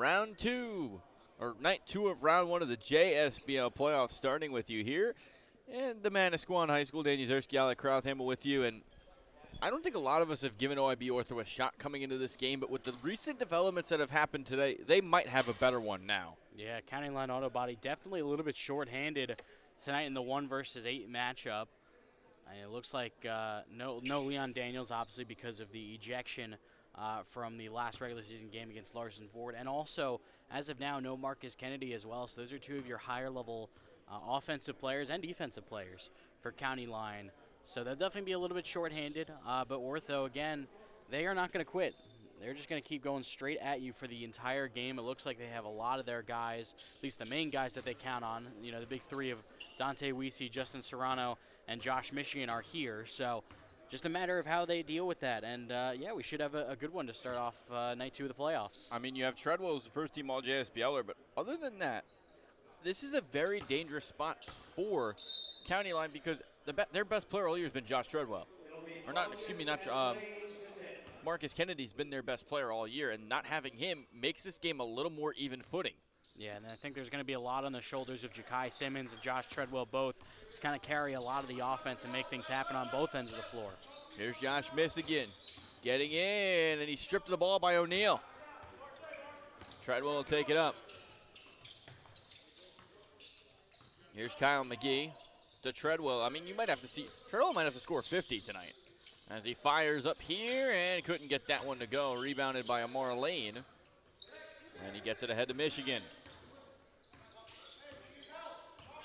Round two, or night two of round one of the JSBL playoffs starting with you here. And the Manasquan High School, Danny Zerski, Alec Crowthamel with you. And I don't think a lot of us have given OIB Ortho a shot coming into this game, but with the recent developments that have happened today, they might have a better one now. Yeah, County Line Auto Body definitely a little bit short-handed tonight in the 1 versus 8 matchup. And it looks like no Leon Daniels, obviously, because of the ejection from the last regular season game against Larson Ford. And also, as of now, no Marcus Kennedy as well. So those are two of your higher-level offensive players and defensive players for County Line. So they'll definitely be a little bit short-handed. But Ortho, again, they are not going to quit. They're just going to keep going straight at you for the entire game. It looks like they have a lot of their guys, at least the main guys that they count on. You know, the big three of Dante Weesey, Justin Serrano, and Josh Michigan are here. So just a matter of how they deal with that. And, yeah, we should have a good one to start off night two of the playoffs. I mean, you have Treadwell as the first-team All-JSBLer, but other than that, this is a very dangerous spot for County Line because their best player all year has been Josh Treadwell. Or not, excuse me, not Marcus Kennedy's been their best player all year, and not having him makes this game a little more even footing. Yeah, and I think there's going to be a lot on the shoulders of Ja'Kai Simmons and Josh Treadwell both to kind of carry a lot of the offense and make things happen on both ends of the floor. Here's Josh Michigan getting in, and he stripped the ball by O'Neal. Treadwell will take it up. Here's Kyle McGee to Treadwell. I mean, you might have to see, Treadwell might have to score 50 tonight. As he fires up here and couldn't get that one to go. Rebounded by Amar Lane. And he gets it ahead to Michigan.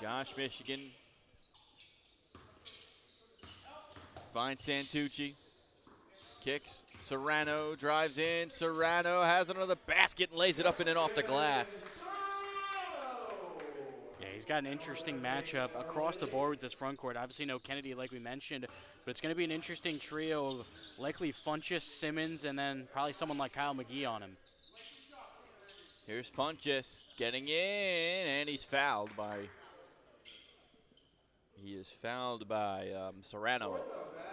Josh Michigan finds Santucci. Kicks. Serrano drives in. Serrano has another basket and lays it up and in off the glass. Yeah, he's got an interesting matchup across the board with this front court. Obviously no Kennedy like we mentioned, but it's going to be an interesting trio of likely Funchess, Simmons, and then probably someone like Kyle McGee on him. Here's Funchess getting in, and he's fouled by Serrano.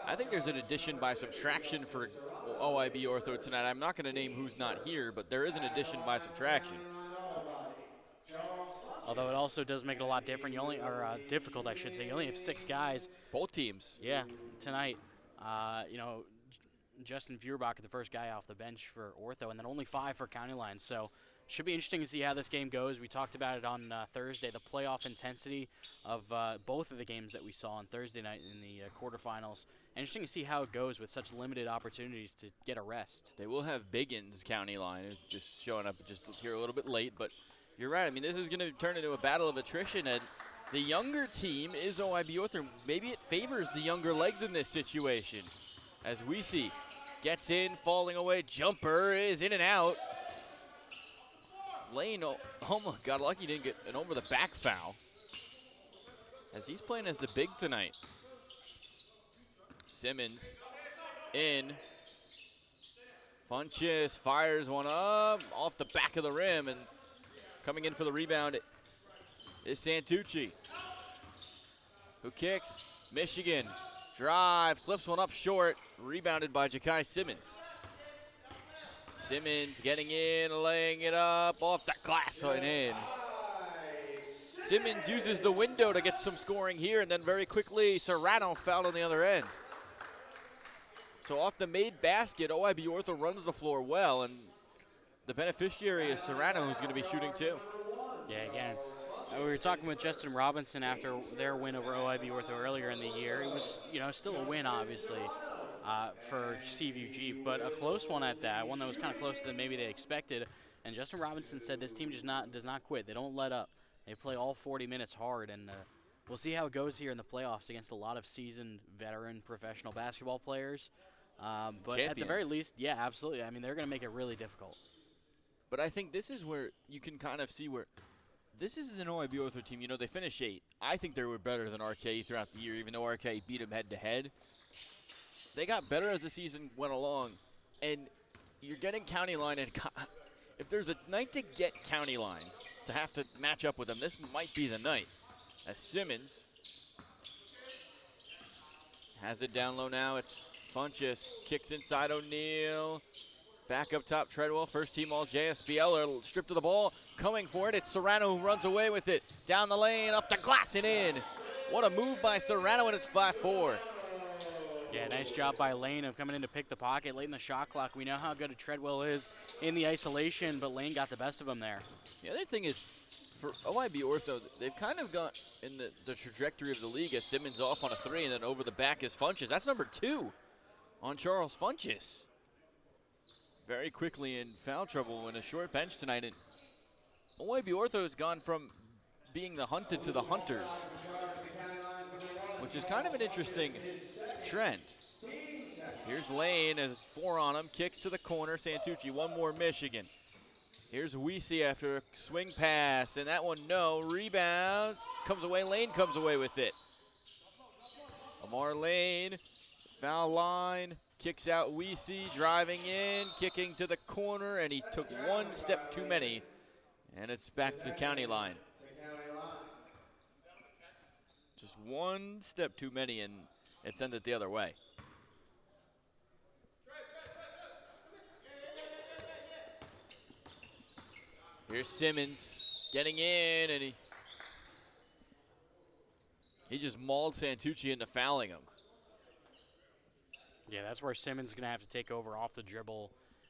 I think there's an addition by subtraction for OIB Ortho tonight. I'm not going to name who's not here, but there is an addition by subtraction. Although it also does make it a lot different. Difficult, I should say. You only have 6 guys. Both teams. Yeah, tonight. You know, Justin Feuerbacher, the first guy off the bench for Ortho, and then only 5 for County Line. So should be interesting to see how this game goes. We talked about it on Thursday, the playoff intensity of both of the games that we saw on Thursday night in the quarterfinals. Interesting to see how it goes with such limited opportunities to get a rest. They will have Biggins, County Line, who's just showing up just here a little bit late, but you're right. I mean, this is going to turn into a battle of attrition, and the younger team is OIB Ortho. Maybe it favors the younger legs in this situation. As we see, gets in, falling away, jumper is in and out. Lane almost got lucky, didn't get an over the back foul, as he's playing as the big tonight. Simmons in. Funchess fires one up off the back of the rim, and coming in for the rebound is Santucci, who kicks. Michigan drive, slips one up short, rebounded by Ja'Kai Simmons. Simmons getting in, laying it up off the glass and in. Simmons uses the window to get some scoring here, and then very quickly Serrano fouled on the other end. So off the made basket, OIB Ortho runs the floor well, and the beneficiary is Serrano, who's going to be shooting too. Yeah, again, we were talking with Justin Robinson after their win over OIB Ortho earlier in the year. It was, you know, still a win, obviously, for CVG, but a close one at that, one that was kind of closer than maybe they expected. And Justin Robinson said this team does not quit. They don't let up. They play all 40 minutes hard, and we'll see how it goes here in the playoffs against a lot of seasoned, veteran, professional basketball players. But Champions. At the very least, yeah, absolutely. I mean, they're going to make it really difficult. But I think this is where you can kind of see where this is an OIB Ortho team. You know, they finished 8th. I think they were better than RKE throughout the year, even though RKE beat them head-to-head. They got better as the season went along, and you're getting County Line. And if there's a night to get County Line to have to match up with them, this might be the night. As Simmons has it down low now. It's Funchess, kicks inside O'Neal. Back up top, Treadwell, first team all JSBL, stripped of the ball, coming for it. It's Serrano who runs away with it. Down the lane, up the glass and in. What a move by Serrano, and it's 5-4. Yeah, nice job by Lane of coming in to pick the pocket late in the shot clock. We know how good a Treadwell is in the isolation, but Lane got the best of him there. The other thing is, for OIB Ortho, they've kind of got in the trajectory of the league as Simmons off on a three, and then over the back is Funches. That's number 2 on Charles Funches. Very quickly in foul trouble in a short bench tonight. And OIB Ortho has gone from being the hunted to the hunters, which is kind of an interesting trend. Here's Lane as 4 on him, kicks to the corner. Santucci, one more Michigan. Here's Weesey after a swing pass, and that one no. Rebounds, comes away, Lane comes away with it. Amar Lane, foul line, kicks out Weesey, driving in, kicking to the corner, and he took one step too many, and it's back to county line. Just one step too many, and it's ended the other way. Here's Simmons getting in, and he just mauled Santucci into fouling him. Yeah, that's where Simmons is going to have to take over off the dribble.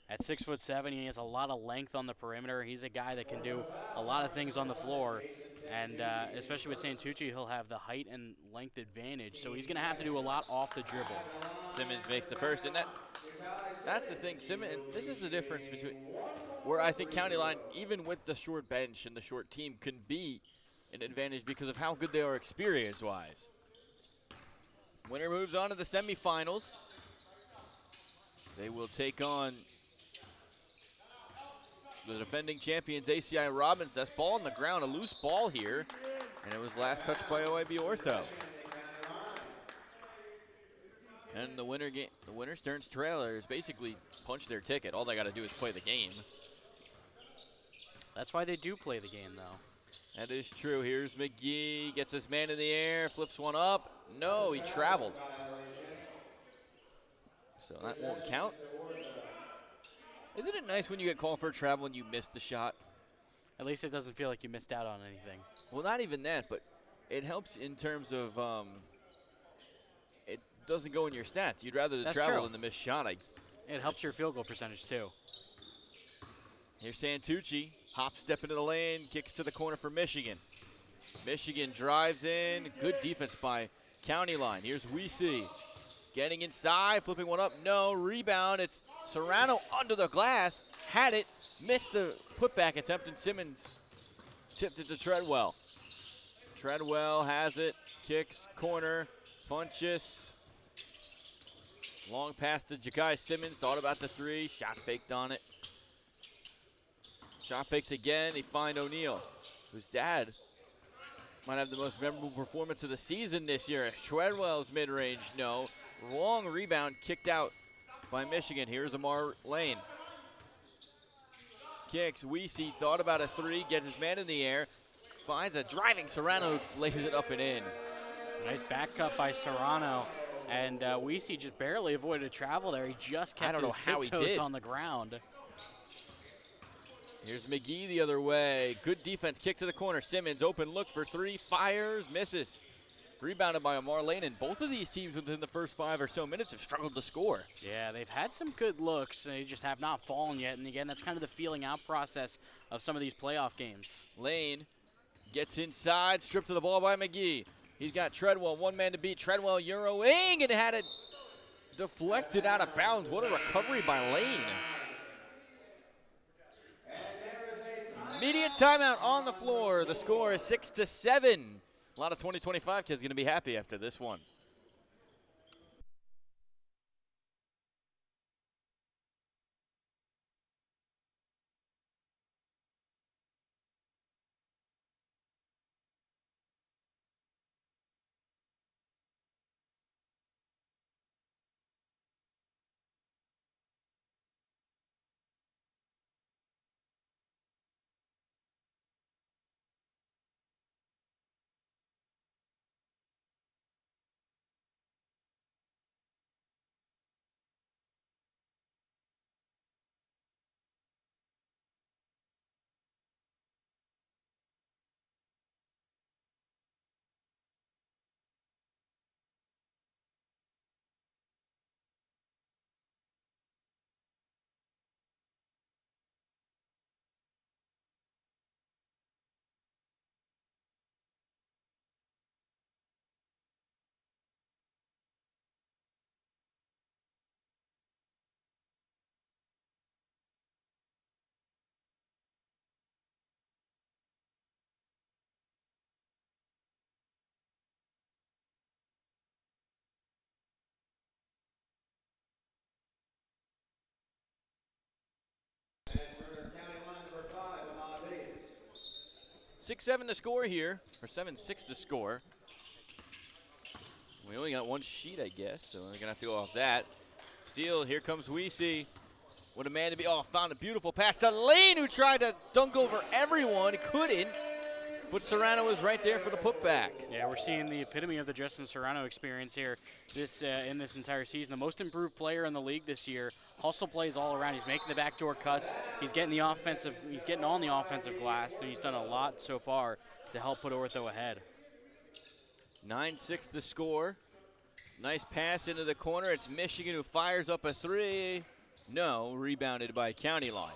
At 6'7", he has a lot of length on the perimeter. He's a guy that can do a lot of things on the floor. And especially with Santucci, he'll have the height and length advantage. So he's going to have to do a lot off the dribble. Simmons makes the first, and that's the thing. Simmons, this is the difference between where I think county line, even with the short bench and the short team, can be an advantage because of how good they are experience-wise. Winner moves on to the semifinals. They will take on the defending champions, ACI Robbins. That's ball on the ground, a loose ball here, and it was last touched by OIB Ortho. And the winner Stearns Trailers basically punched their ticket. All they got to do is play the game. That's why they do play the game, though. That is true. Here's McGee, gets his man in the air, flips one up. No, he traveled. So that won't count. Isn't it nice when you get called for a travel and you miss the shot? At least it doesn't feel like you missed out on anything. Well, not even that, but it helps in terms of it doesn't go in your stats. You'd rather the travel than the missed shot. It helps your field goal percentage, too. Here's Santucci, hop step into the lane, kicks to the corner for Michigan. Michigan drives in, good defense by county line. Here's Weesey, getting inside, flipping one up, no, rebound. It's Serrano under the glass, had it, missed the putback attempt, and Simmons tipped it to Treadwell. Treadwell has it, kicks, corner, Funches. Long pass to Jakai Simmons, thought about the three, shot faked on it. Shot fakes again, they find O'Neal, whose dad might have the most memorable performance of the season this year. Treadwell's mid-range, no. Long rebound kicked out by Michigan. Here's Amar Lane. Kicks, Weesey thought about a three, gets his man in the air, finds a driving Serrano, lays it up and in. Nice back cut by Serrano. And Weesey just barely avoided travel there. He just kept his tiptoes on the ground. Here's McGee the other way. Good defense, kick to the corner. Simmons, open look for three, fires, misses. Rebounded by Amar Lane, and both of these teams within the first 5 or so minutes have struggled to score. Yeah, they've had some good looks. They just have not fallen yet. And again, that's kind of the feeling out process of some of these playoff games. Lane gets inside, stripped to the ball by McGee. He's got Treadwell, one man to beat. Treadwell Euroing and had it deflected out of bounds. What a recovery by Lane. Immediate timeout on the floor. The score is 6-7. A lot of 2025 kids going to be happy after this one. 6-7 to score here, or 7-6 to score. We only got one sheet, I guess, so we're gonna have to go off that. Steal, here comes Weesey. What a man to be. Oh, found a beautiful pass to Lane, who tried to dunk over everyone, couldn't. But Serrano was right there for the putback. Yeah, we're seeing the epitome of the Justin Serrano experience here in this entire season. The most improved player in the league this year. Hustle plays all around. He's making the backdoor cuts. He's getting on the offensive glass, and he's done a lot so far to help put Ortho ahead. 9-6 to score. Nice pass into the corner. It's Michigan who fires up a three. No, rebounded by County Line.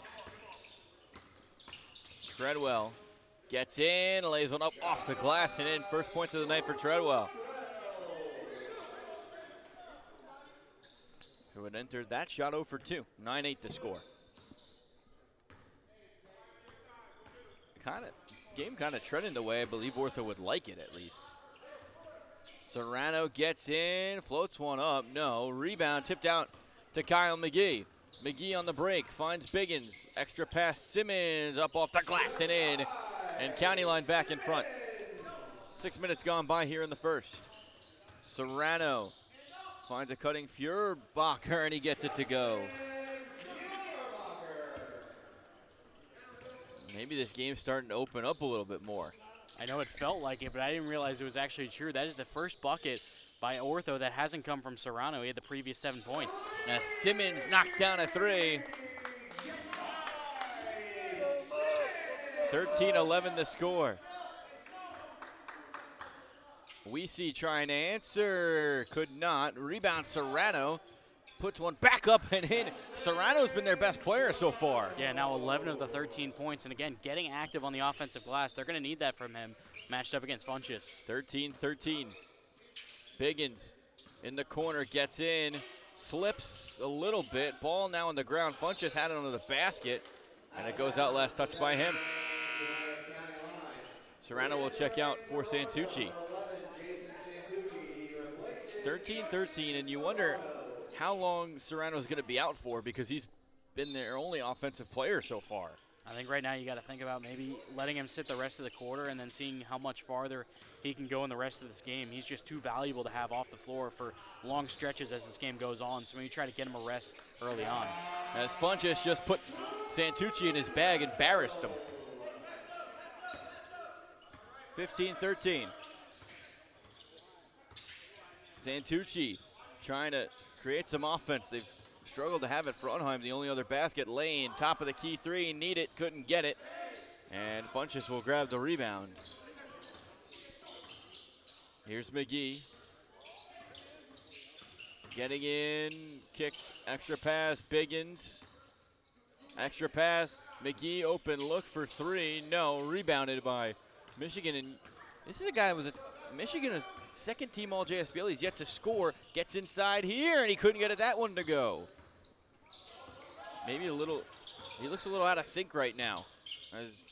Treadwell gets in, lays one up off the glass and in. First points of the night for Treadwell, who had entered that shot 0 for 2. 9-8 to score. Game kind of treading the way I believe Ortho would like it, at least. Serrano gets in, floats one up. No, rebound tipped out to Kyle McGee. McGee on the break, finds Biggins. Extra pass, Simmons up off the glass and in. And County Line back in front. 6 minutes gone by here in the first. Serrano finds a cutting Feuerbacher, and he gets it to go. Maybe this game's starting to open up a little bit more. I know it felt like it, but I didn't realize it was actually true. That is the first bucket by Ortho that hasn't come from Serrano. He had the previous 7 points. Now Simmons knocks down a three. 13-11 the score. Weesey trying to answer, could not. Rebound Serrano, puts one back up and in. Serrano's been their best player so far. Yeah, now 11 of the 13 points, and again, getting active on the offensive glass. They're gonna need that from him, matched up against Funchess. 13-13. Biggins in the corner, gets in, slips a little bit. Ball now on the ground. Funchess had it under the basket, and it goes out last touched by him. Serrano will check out for Santucci. 13-13, and you wonder how long Serrano's going to be out for, because he's been their only offensive player so far. I think right now you got to think about maybe letting him sit the rest of the quarter and then seeing how much farther he can go in the rest of this game. He's just too valuable to have off the floor for long stretches as this game goes on, so maybe try to get him a rest early on. As Funchess just put Santucci in his bag, embarrassed him. 15-13. Santucci trying to create some offense. They've struggled to have it. Frontheim, the only other basket. Lane, top of the key three, need it, couldn't get it. And Funchess will grab the rebound. Here's McGee. Getting in, kicked, extra pass, Biggins. Extra pass, McGee open, look for three, no, rebounded by Michigan. And this is a guy that was a Michigan's second team all JSBL. He's yet to score, gets inside here, and he couldn't get that one to go. Maybe a little, he looks a little out of sync right now. As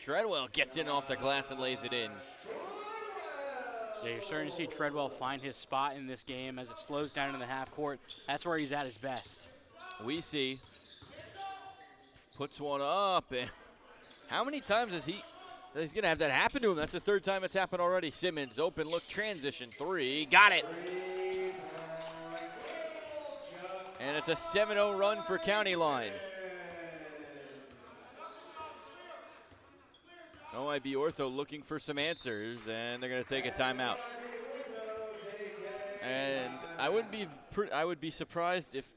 Treadwell gets in off the glass and lays it in. Yeah, you're starting to see Treadwell find his spot in this game as it slows down in the half court. That's where he's at his best. Weesey puts one up, and how many times is he's gonna have that happen to him? That's the third time it's happened already. Simmons, open look, transition three, got it. And it's a 7-0 run for County Line. OIB Ortho looking for some answers, and they're gonna take a timeout. And I would be surprised if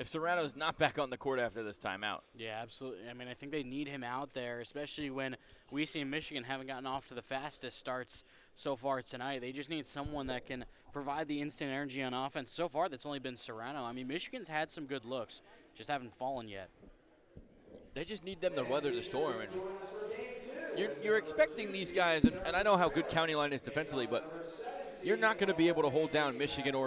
Serrano's not back on the court after this timeout. Yeah, absolutely. I mean, I think they need him out there, especially when Weesey and Michigan haven't gotten off to the fastest starts so far tonight. They just need someone that can provide the instant energy on offense. So far, that's only been Serrano. I mean, Michigan's had some good looks, just haven't fallen yet. They just need them to weather the storm. And you're expecting these guys, and I know how good County Line is defensively, but you're not going to be able to hold down Michigan,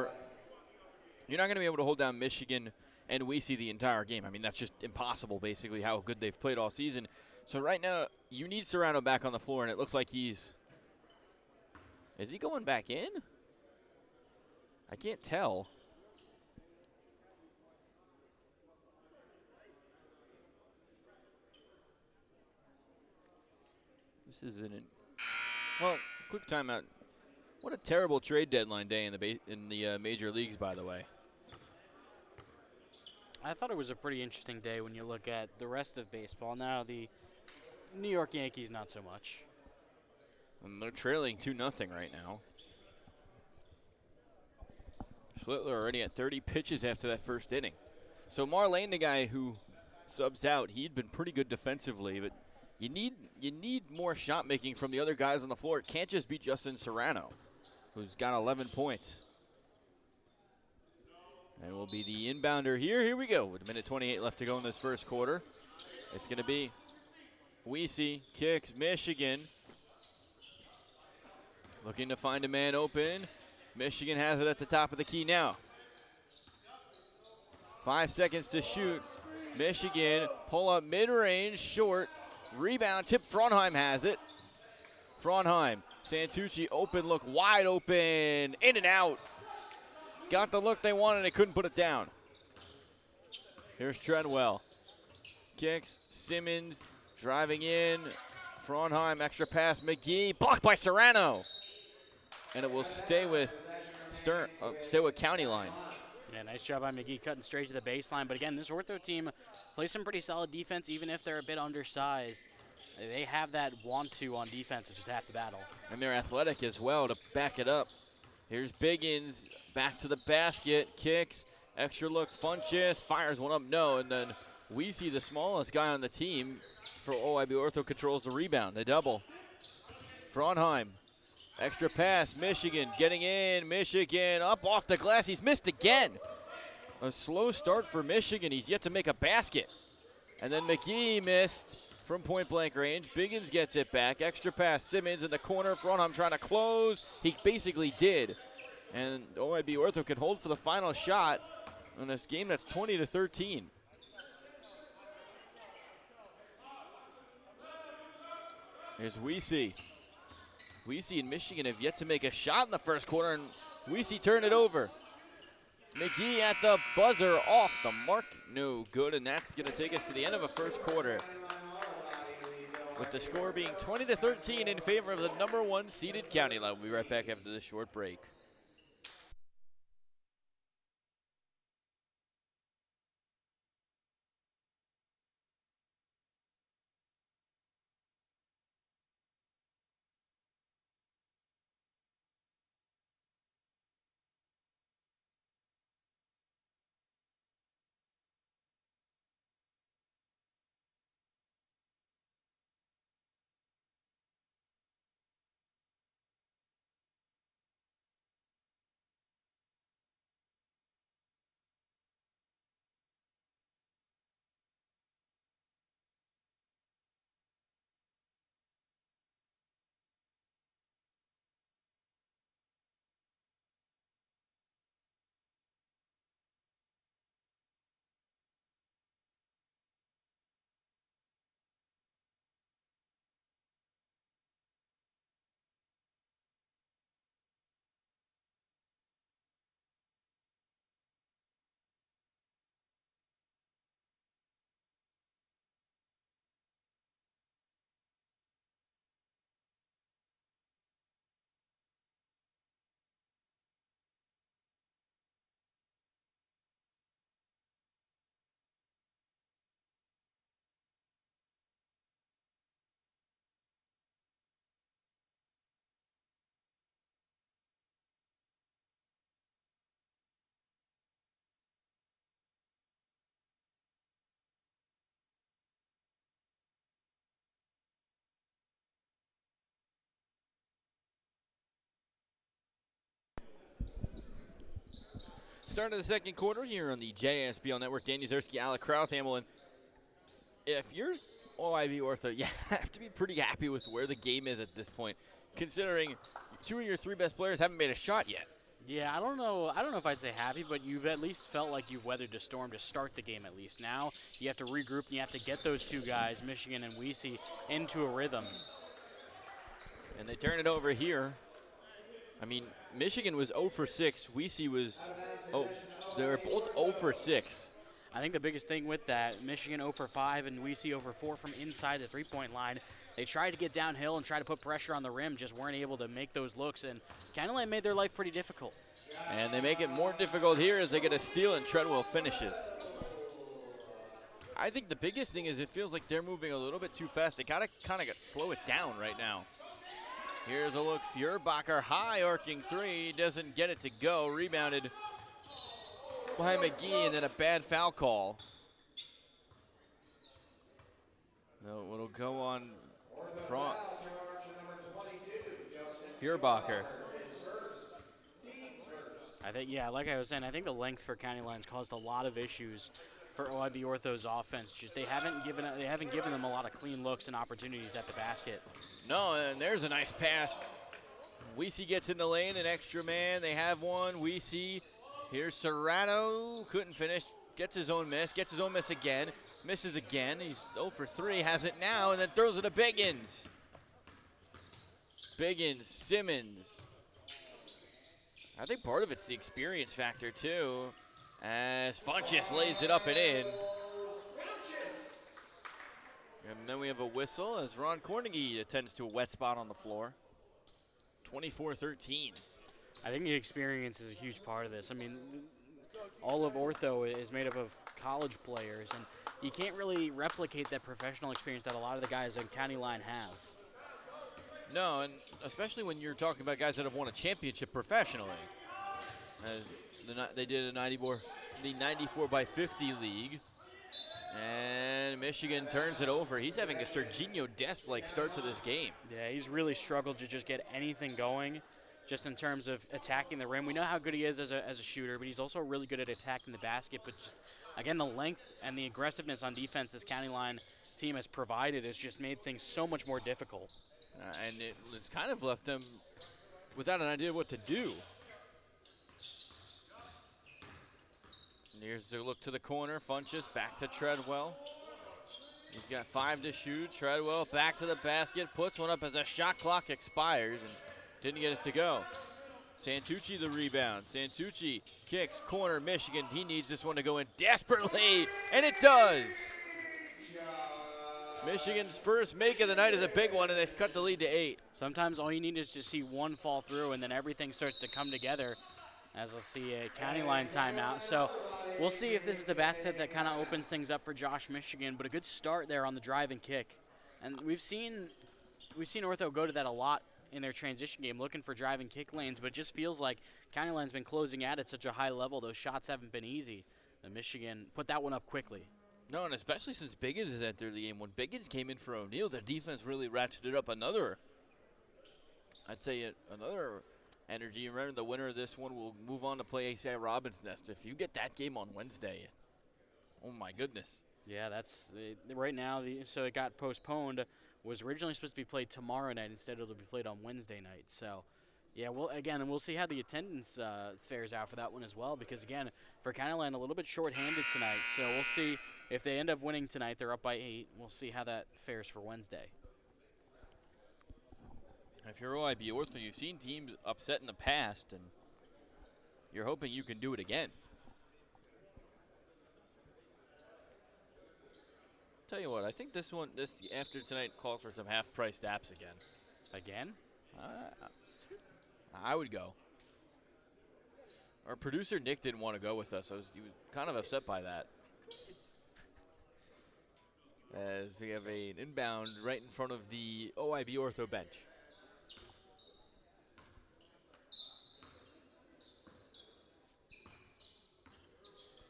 and Weesey the entire game. I mean, that's just impossible, basically, how good they've played all season. So right now, you need Serrano back on the floor, and it looks like is he going back in? I can't tell. This isn't it. Well, quick timeout. What a terrible trade deadline day in the major leagues, by the way. I thought it was a pretty interesting day when you look at the rest of baseball. Now the New York Yankees, not so much. And they're trailing 2-0 right now. Schlittler already at 30 pitches after that first inning. So Marlane, the guy who subs out, he'd been pretty good defensively, but you need more shot making from the other guys on the floor. It can't just be Justin Serrano, who's got 11 points. And will be the inbounder here. Here we go with a minute 28 left to go in this first quarter. It's going to be Weesey, kicks, Michigan. Looking to find a man open. Michigan has it at the top of the key now. 5 seconds to shoot. Michigan pull up mid-range, short. Rebound, tip, Frauenheim has it. Frauenheim, Santucci, open look, wide open, in and out. Got the look they wanted, they couldn't put it down. Here's Treadwell. Kicks, Simmons, driving in. Frauenheim, extra pass, McGee, blocked by Serrano. And it will stay with County Line. Yeah, nice job by McGee cutting straight to the baseline. But again, this Ortho team plays some pretty solid defense, even if they're a bit undersized. They have that want-to on defense, which is half the battle. And they're athletic as well to back it up. Here's Biggins, back to the basket, kicks, extra look, Funches, fires one up, no, and then Weesey, the smallest guy on the team for OIB Ortho, controls the rebound, the double. Frauenheim, extra pass, Michigan getting in, Michigan up off the glass, he's missed again. A slow start for Michigan, he's yet to make a basket. And then McGee missed from point blank range. Biggins gets it back. Extra pass. Simmons in the corner. Frauenheim trying to close. He basically did. And OIB Ortho can hold for the final shot in this game that's 20-13. Here's Weesey. Weesey and Michigan have yet to make a shot in the first quarter, and Weesey turned it over. McGee at the buzzer, off the mark. No good, and that's going to take us to the end of a first quarter, with the score being 20-13 in favor of the number 1 seeded County Line. We'll be right back after this short break. Start of the second quarter here on the JSBL Network. Dan Yuzerski, Alec Krauthamel, and if you're OIB Ortho, you have to be pretty happy with where the game is at this point, considering 2 of your 3 best players haven't made a shot yet. Yeah, I don't know if I'd say happy, but you've at least felt like you've weathered a storm to start the game at least. Now you have to regroup and you have to get those 2 guys, Michigan and Weesey, into a rhythm. And they turn it over here. I mean, Michigan was 0 for 6. Weesey was, they were both 0 for 6. I think the biggest thing with that, Michigan 0 for 5 and WC 0 for 4 from inside the three-point line. They tried to get downhill and try to put pressure on the rim, just weren't able to make those looks, and County Line made their life pretty difficult. And they make it more difficult here as they get a steal and Treadwell finishes. I think the biggest thing is it feels like they're moving a little bit too fast. They gotta kind of slow it down right now. Here's a look, Feuerbacher, high arcing three, doesn't get it to go. Rebounded by McGee, and then a bad foul call. No, it'll go on front. Feuerbacher. I think, yeah, like I was saying, I think the length for County Lines caused a lot of issues for OIB Ortho's offense. Just they haven't given them a lot of clean looks and opportunities at the basket. No, and there's a nice pass. Weesey gets in the lane, an extra man. They have one. Weesey. Here's Serrano. Couldn't finish. Gets his own miss. Gets his own miss again. Misses again. He's 0 for 3. Has it now, and then throws it to Biggins. Biggins, Simmons. I think part of it's the experience factor, too, as Funchess lays it up and in. And then we have a whistle as Ron Cornegie attends to a wet spot on the floor. 24-13. I think the experience is a huge part of this. I mean, all of Ortho is made up of college players, and you can't really replicate that professional experience that a lot of the guys on County Line have. No, and especially when you're talking about guys that have won a championship professionally. As they did the 94 by 50 league. And Michigan turns it over. He's having a Serginho Dest-like start to this game. Yeah, he's really struggled to just get anything going, just in terms of attacking the rim. We know how good he is as a shooter, but he's also really good at attacking the basket. But just, again, the length and the aggressiveness on defense this County Line team has provided has just made things so much more difficult. And it has kind of left them without an idea what to do. And here's a look to the corner. Funchess back to Treadwell. He's got 5 to shoot. Treadwell back to the basket, puts one up as the shot clock expires and didn't get it to go. Santucci the rebound. Santucci kicks, corner, Michigan. He needs this one to go in desperately, and it does. Michigan's first make of the night is a big one, and they've cut the lead to 8. Sometimes all you need is to see one fall through, and then everything starts to come together, as we'll see a County Line timeout. So we'll see if this is the basket that kind of opens things up for Josh Michigan, but a good start there on the drive and kick. And we've seen Ortho go to that a lot in their transition game, looking for drive and kick lanes, but it just feels like County Line's been closing out at such a high level. Those shots haven't been easy. And Michigan put that one up quickly. No, and especially since Biggins has entered the game. When Biggins came in for O'Neal, the defense really ratcheted up another energy. Remember, the winner of this one will move on to play ACI Robbins Nest. If you get that game on Wednesday, oh my goodness. Yeah, that's right now. So it got postponed. Was originally supposed to be played tomorrow night. Instead, it'll be played on Wednesday night. So, yeah, we'll see how the attendance fares out for that one as well. Because again, for County Line, a little bit short-handed tonight. So we'll see if they end up winning tonight. They're up by 8. We'll see how that fares for Wednesday. If you're OIB Ortho, you've seen teams upset in the past, and you're hoping you can do it again. Tell you what, I think this after tonight calls for some half-priced apps again. Again? I would go. Our producer Nick didn't want to go with us. He was kind of upset by that. As we have an inbound right in front of the OIB Ortho bench.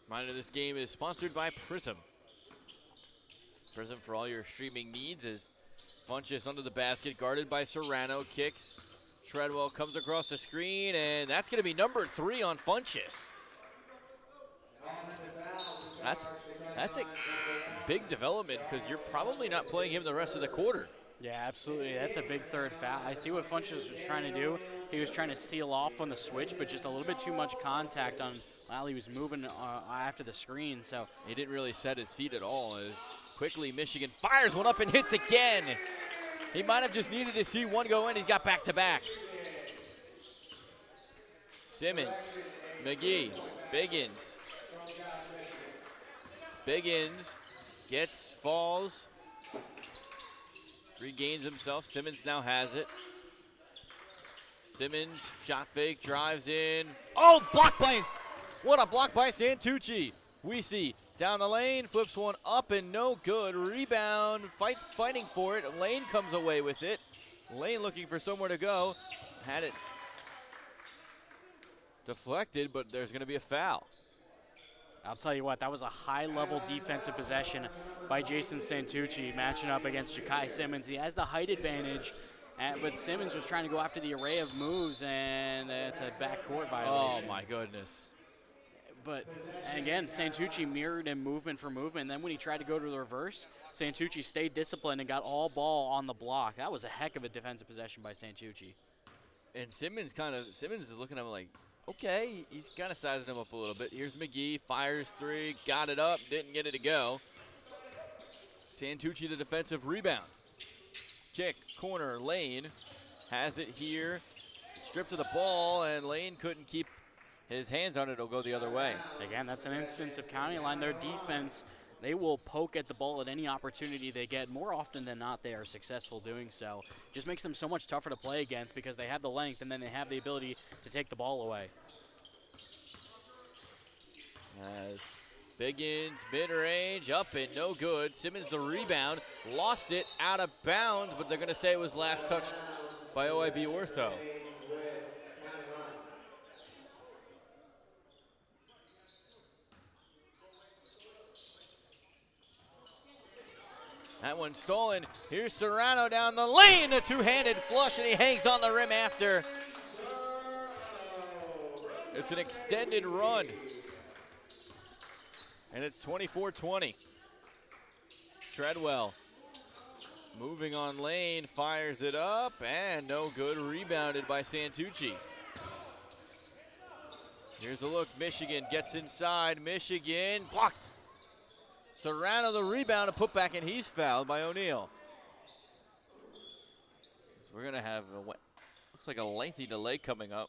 Reminder, this game is sponsored by Prism. Prism for all your streaming needs. As Funchess under the basket, guarded by Serrano, kicks. Treadwell comes across the screen, and that's going to be number 3 on Funchess. That's a big development because you're probably not playing him the rest of the quarter. Yeah, absolutely. That's a big third foul. I see what Funchess was trying to do. He was trying to seal off on the switch, but just a little bit too much contact on while he was moving after the screen. So he didn't really set his feet at all. As quickly Michigan fires one up and hits again. He might have just needed to see one go in. He's got back-to-back. Simmons, McGee, Biggins. Biggins falls, regains himself. Simmons now has it. Simmons, shot fake, drives in. Oh, blocked by, what a block by Santucci. We see down the lane, flips one up and no good. Rebound, fighting for it. Lane comes away with it. Lane looking for somewhere to go. Had it deflected, but there's going to be a foul. I'll tell you what, that was a high-level defensive possession by Jason Santucci matching up against Ja'Kai Simmons. He has the height advantage, but Simmons was trying to go after the array of moves, and it's a backcourt violation. Oh, my goodness. But, again, Santucci mirrored him movement for movement, and then when he tried to go to the reverse, Santucci stayed disciplined and got all ball on the block. That was a heck of a defensive possession by Santucci. And Simmons is looking at him like, okay, he's kind of sizing him up a little bit. Here's McGee, fires three, got it up, didn't get it to go. Santucci the defensive rebound. Kick, corner, Lane has it here. Stripped of the ball, and Lane couldn't keep his hands on it. It'll go the other way. Again, that's an instance of County Line. Their defense, they will poke at the ball at any opportunity they get. More often than not, they are successful doing so. Just makes them so much tougher to play against because they have the length and then they have the ability to take the ball away. As Biggins, mid-range, up and no good. Simmons the rebound, lost it out of bounds, but they're going to say it was last touched by OIB Ortho. That one stolen. Here's Serrano down the lane, the two-handed flush, and he hangs on the rim after. It's an extended run. And it's 24-20. Treadwell moving on lane, fires it up, and no good. Rebounded by Santucci. Here's a look. Michigan gets inside. Michigan blocked. Serrano the rebound, a putback, and he's fouled by O'Neal. So we're going to have, looks like a lengthy delay coming up.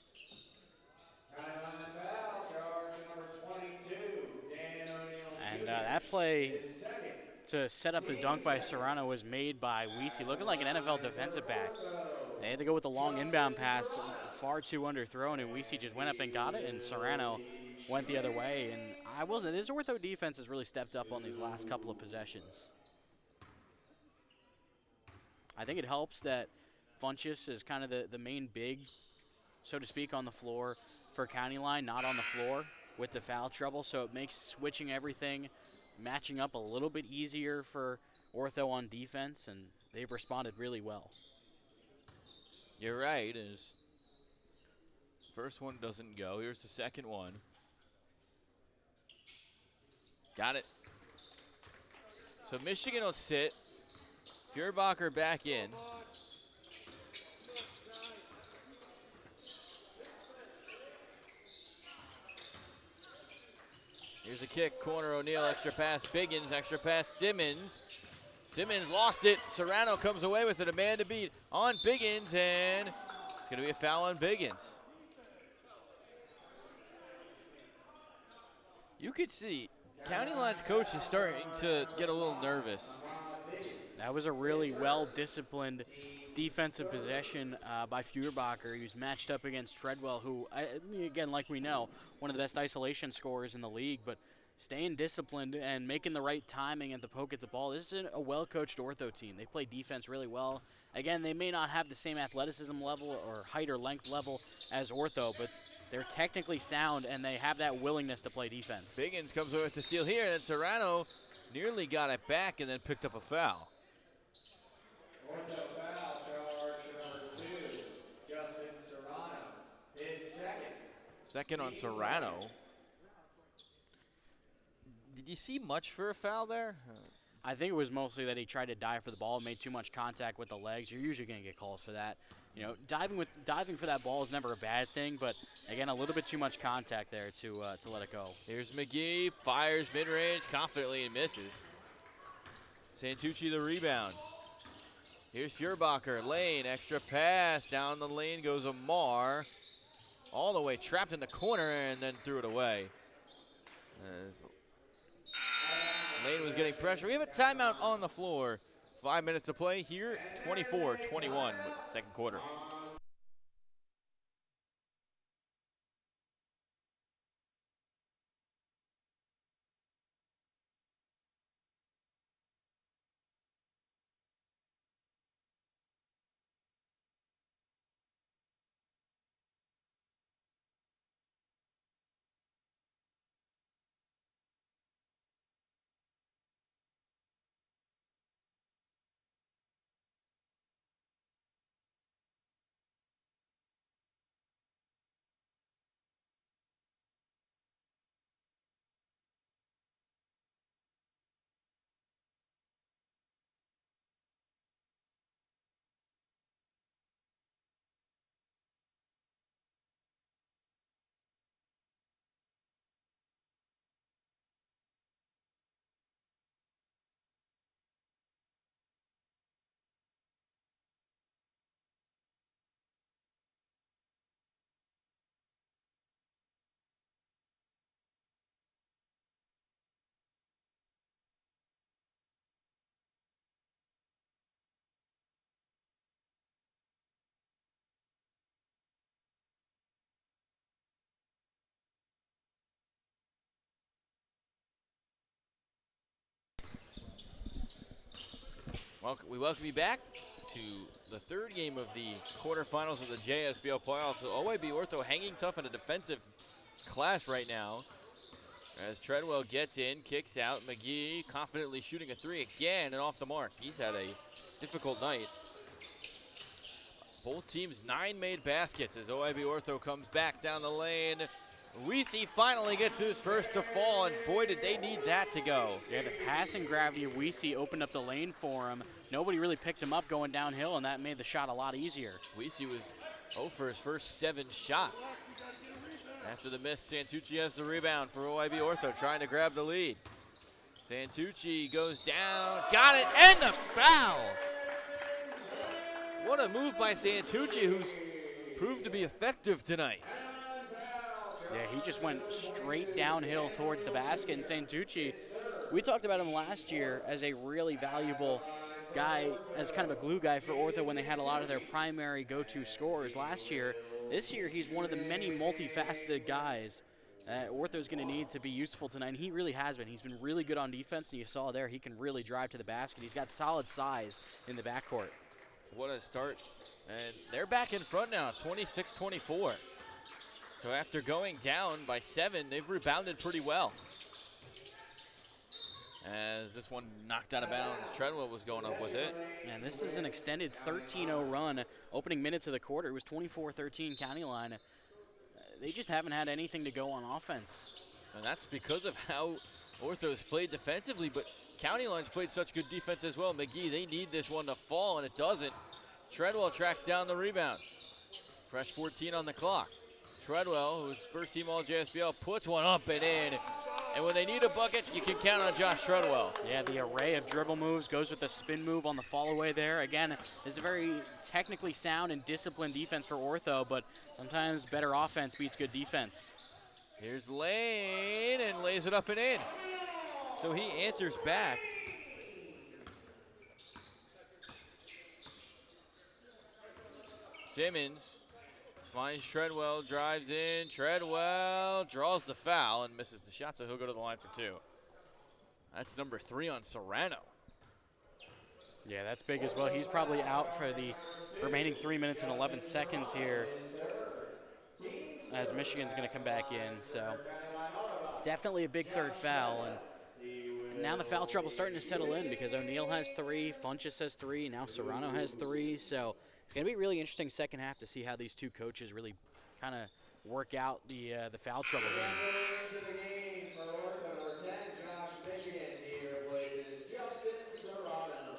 And that play to set up the dunk by Serrano was made by Weesey, looking like an NFL defensive back. They had to go with the long inbound pass, far too underthrown, and Weesey just went up and got it, and Serrano went the other way. And I will say, this Ortho defense has really stepped up on these last couple of possessions. I think it helps that Funchess is kind of the main big, so to speak, on the floor for County Line, not on the floor with the foul trouble, so it makes switching everything, matching up a little bit easier for Ortho on defense, and they've responded really well. You're right. First one doesn't go. Here's the second one. Got it. So Michigan will sit. Feuerbacher back in. Here's a kick, corner, O'Neal, extra pass, Biggins, extra pass, Simmons. Simmons lost it. Serrano comes away with it, a man to beat on Biggins, and it's going to be a foul on Biggins. You could see County Line's coach is starting to get a little nervous. That was a really well-disciplined defensive possession by Feuerbacher. He was matched up against Treadwell, who, again, like we know, one of the best isolation scorers in the league, but staying disciplined and making the right timing and the poke at the ball. This is a well-coached Ortho team. They play defense really well. Again, they may not have the same athleticism level or height or length level as Ortho, but they're technically sound, and they have that willingness to play defense. Biggins comes away with the steal here, and then Serrano nearly got it back and then picked up a foul. Ortho foul charge number 2, Justin Serrano, his second. Second on Serrano. Did you see much for a foul there? I think it was mostly that he tried to dive for the ball, made too much contact with the legs. You're usually going to get called for that. You know, diving for that ball is never a bad thing, but again, a little bit too much contact there to let it go. Here's McGee, fires mid-range confidently and misses. Santucci the rebound. Here's Feuerbacher, lane, extra pass, down the lane goes Amar. All the way trapped in the corner and then threw it away. Lane was getting pressure. We have a timeout on the floor. 5 minutes to play here, 24-21 second quarter. We welcome you back to the third game of the quarterfinals of the JSBL playoffs. So OIB Ortho hanging tough in a defensive clash right now. As Treadwell gets in, kicks out. McGee confidently shooting a three again and off the mark. He's had a difficult night. Both teams 9 made baskets as OIB Ortho comes back down the lane. Weesey finally gets his first to fall, and boy, did they need that to go. Yeah, the passing gravity of Weesey opened up the lane for him. Nobody really picked him up going downhill, and that made the shot a lot easier. Weesey was 0 for his first 7 shots. After the miss, Santucci has the rebound for OIB Ortho, trying to grab the lead. Santucci goes down, got it, and the foul! What a move by Santucci, who's proved to be effective tonight. Yeah, he just went straight downhill towards the basket. And Santucci, we talked about him last year as a really valuable guy, as kind of a glue guy for Ortho when they had a lot of their primary go-to scorers last year. This year, he's one of the many multifaceted guys that Ortho's going to need to be useful tonight. And he really has been. He's been really good on defense, and you saw there he can really drive to the basket. He's got solid size in the backcourt. What a start. And they're back in front now, 26-24. So after going down by 7, they've rebounded pretty well. As this one knocked out of bounds, Treadwell was going up with it. And this is an extended 13-0 run. Opening minutes of the quarter, it was 24-13 county line. They just haven't had anything to go on offense. And that's because of how Ortho's played defensively, but County Line's played such good defense as well. McGee, they need this one to fall, and it doesn't. Treadwell tracks down the rebound. Fresh 14 on the clock. Treadwell, who's first team all JSBL, puts one up and in. And when they need a bucket, you can count on Josh Treadwell. Yeah, the array of dribble moves goes with the spin move on the fall away there. Again, this is a very technically sound and disciplined defense for Ortho, but sometimes better offense beats good defense. Here's Lane and lays it up and in. So he answers back. Simmons finds Treadwell, drives in. Treadwell draws the foul and misses the shot, so he'll go to the line for 2. That's number 3 on Serrano. Yeah, that's big as well. He's probably out for the remaining 3 minutes and 11 seconds here as Michigan's going to come back in. So definitely a big third foul. And now the foul trouble's starting to settle in because O'Neal has 3, Funchess has 3, now Serrano has 3. So it's going to be a really interesting second half to see how these two coaches really kind of work out the foul trouble game. Into the game for Ortho, number 10, Josh Michigan. He replaces Justin Serrano.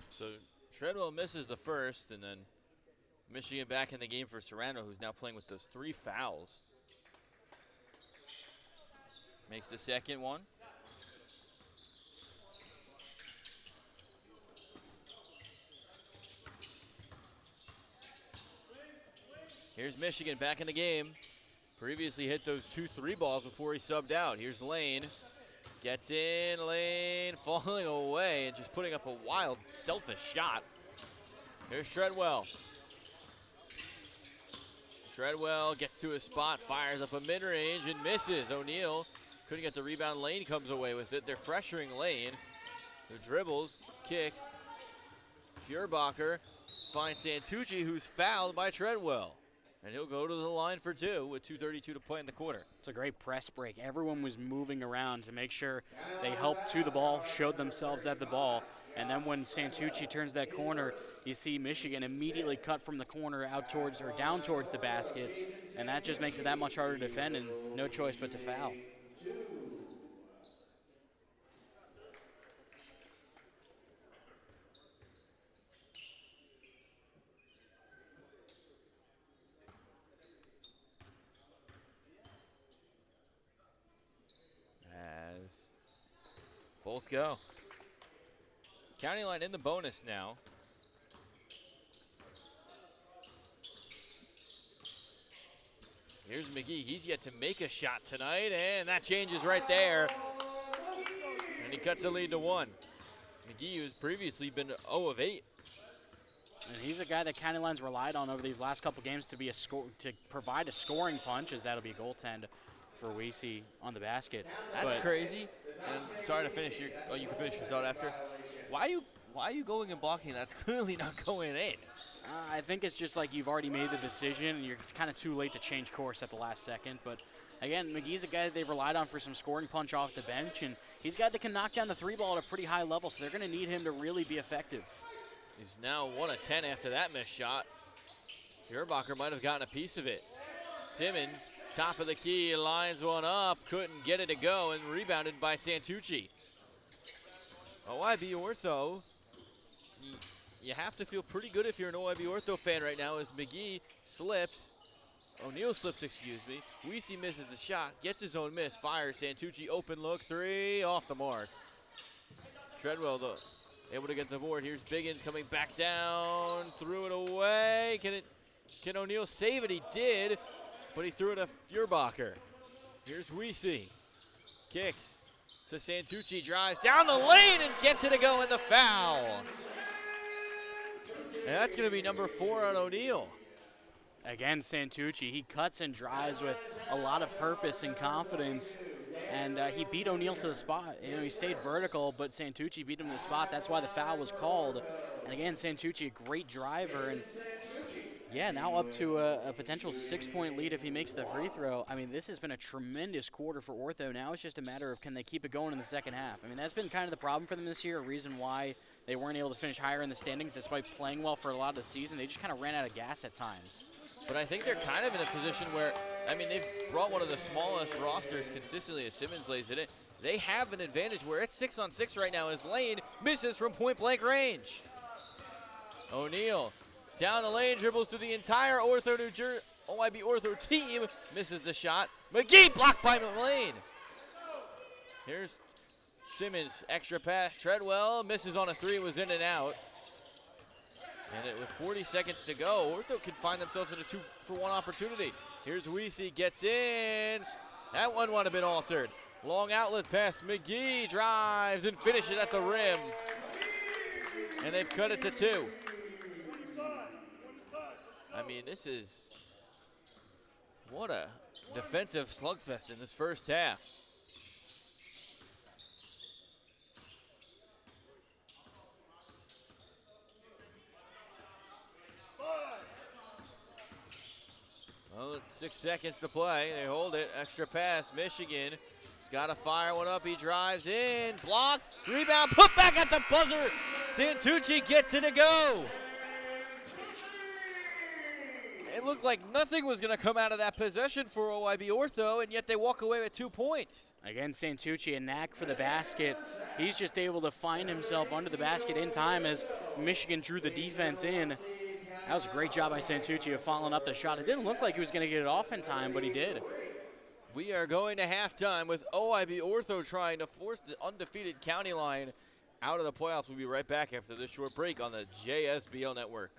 So Treadwell misses the first, and then Michigan back in the game for Serrano, who's now playing with those 3 fouls. Makes the second one. Here's Michigan back in the game. Previously hit those 2-3 balls before he subbed out. Here's Lane. Gets in, Lane falling away and just putting up a wild, selfish shot. Here's Treadwell. Treadwell gets to his spot, fires up a mid-range and misses. O'Neal couldn't get the rebound. Lane comes away with it. They're pressuring Lane. The dribbles, kicks. Feuerbacher finds Santucci, who's fouled by Treadwell. And he'll go to the line for 2 with 2:32 to play in the quarter. It's a great press break. Everyone was moving around to make sure they helped to the ball, showed themselves at the ball. And then when Santucci turns that corner, you see Michigan immediately cut from the corner out towards or down towards the basket. And that just makes it that much harder to defend and no choice but to foul. As both go. County line in the bonus now. Here's McGee. He's yet to make a shot tonight, and that changes right there. And he cuts the lead to 1. McGee, who's previously been 0 of 8. And he's a guy that County Line's relied on over these last couple games to be to provide a scoring punch, as that'll be a goaltend for Weesey on the basket. That's crazy. And sorry to finish your. Oh, you can finish your thought after. Why are you going and blocking? That's clearly not going in. I think it's just like you've already made the decision, and it's kind of too late to change course at the last second. But again, McGee's a guy that they've relied on for some scoring punch off the bench, and he's a guy that can knock down the 3 ball at a pretty high level. So they're going to need him to really be effective. He's now 1 of 10 after that missed shot. Feuerbacher might have gotten a piece of it. Simmons, top of the key, lines one up, couldn't get it to go, and rebounded by Santucci. OIB Ortho, you have to feel pretty good if you're an OIB Ortho fan right now, as McGee slips. O'Neal slips, excuse me. Weesey misses the shot, gets his own miss, fires. Santucci, open look, 3, off the mark. Treadwell, though, able to get the board. Here's Biggins coming back down, threw it away. Can O'Neal save it? He did, but he threw it to Feuerbacher. Here's Weesey, kicks to Santucci, drives down the lane and gets it to go in the foul. And that's going to be number 4 on O'Neal. Again, Santucci, he cuts and drives with a lot of purpose and confidence, and he beat O'Neal to the spot. You know, he stayed vertical, but Santucci beat him to the spot. That's why the foul was called. And again, Santucci, a great driver, and yeah, now up to a potential 6-point lead if he makes the free throw. I mean, this has been a tremendous quarter for Ortho. Now it's just a matter of can they keep it going in the second half. I mean, that's been kind of the problem for them this year, a reason why they weren't able to finish higher in the standings despite playing well for a lot of the season. They just kind of ran out of gas at times. But I think they're kind of in a position where, I mean, they've brought one of the smallest rosters consistently as Simmons lays it in. They have an advantage where it's 6-on-6 right now as Lane misses from point-blank range. O'Neal down the lane, dribbles through the entire Ortho OIB Ortho team, misses the shot. McGee blocked by Lane. Here's Simmons, extra pass. Treadwell misses on a 3, was in and out. And with 40 seconds to go, Ortho could find themselves in a 2-for-1 opportunity. Here's Weesey, gets in. That one would have been altered. Long outlet pass, McGee drives and finishes at the rim. And they've cut it to 2. I mean, this is, what a defensive slugfest in this first half. Well, 6 seconds to play. They hold it. Extra pass. Michigan. He's got to fire one up. He drives in. Blocked. Rebound. Put back at the buzzer. Santucci gets it to go. It looked like nothing was going to come out of that possession for OIB Ortho, and yet they walk away with 2 points. Again, Santucci, a knack for the basket. He's just able to find himself under the basket in time as Michigan drew the defense in. That was a great job by Santucci of following up the shot. It didn't look like he was going to get it off in time, but he did. We are going to halftime with OIB Ortho trying to force the undefeated County Line out of the playoffs. We'll be right back after this short break on the JSBL Network.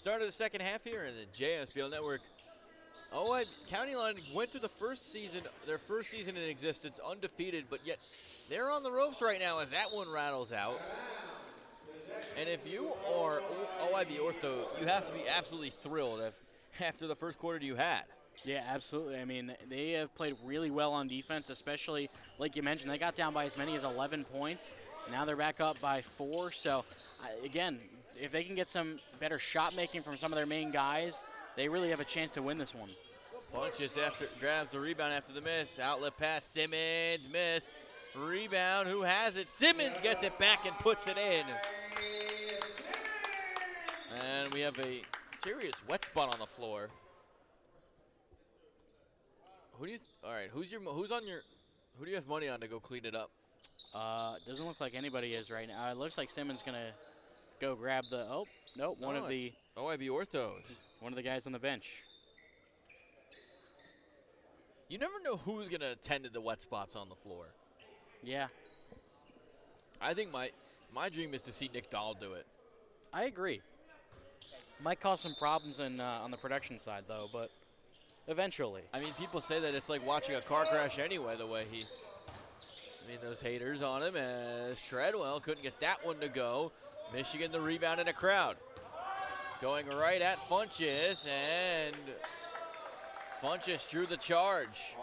Start of the second half here in the JSBL Network. County Line went through their first season in existence undefeated, but yet they're on the ropes right now as that one rattles out. And if you are OIB Ortho, you have to be absolutely thrilled after the first quarter you had. Yeah, absolutely. I mean, they have played really well on defense, especially, like you mentioned, they got down by as many as 11 points. Now they're back up by 4. So, again, if they can get some better shot making from some of their main guys, they really have a chance to win this one. Funches grabs the rebound after the miss. Outlet pass, Simmons missed. Rebound, who has it? Simmons gets it back and puts it in. And we have a serious wet spot on the floor. Who do you have money on to go clean it up? Doesn't look like anybody is right now. It looks like Simmons gonna go grab the. Oh, nope, one of the OIB Orthos. One of the guys on the bench. You never know who's gonna attend to the wet spots on the floor. Yeah. I think my dream is to see Nick Dahl do it. I agree. Might cause some problems on the production side though, but eventually. I mean, people say that it's like watching a car crash anyway, the way those haters on him as Treadwell couldn't get that one to go. Michigan the rebound in a crowd. Going right at Funches, and Funches drew the charge.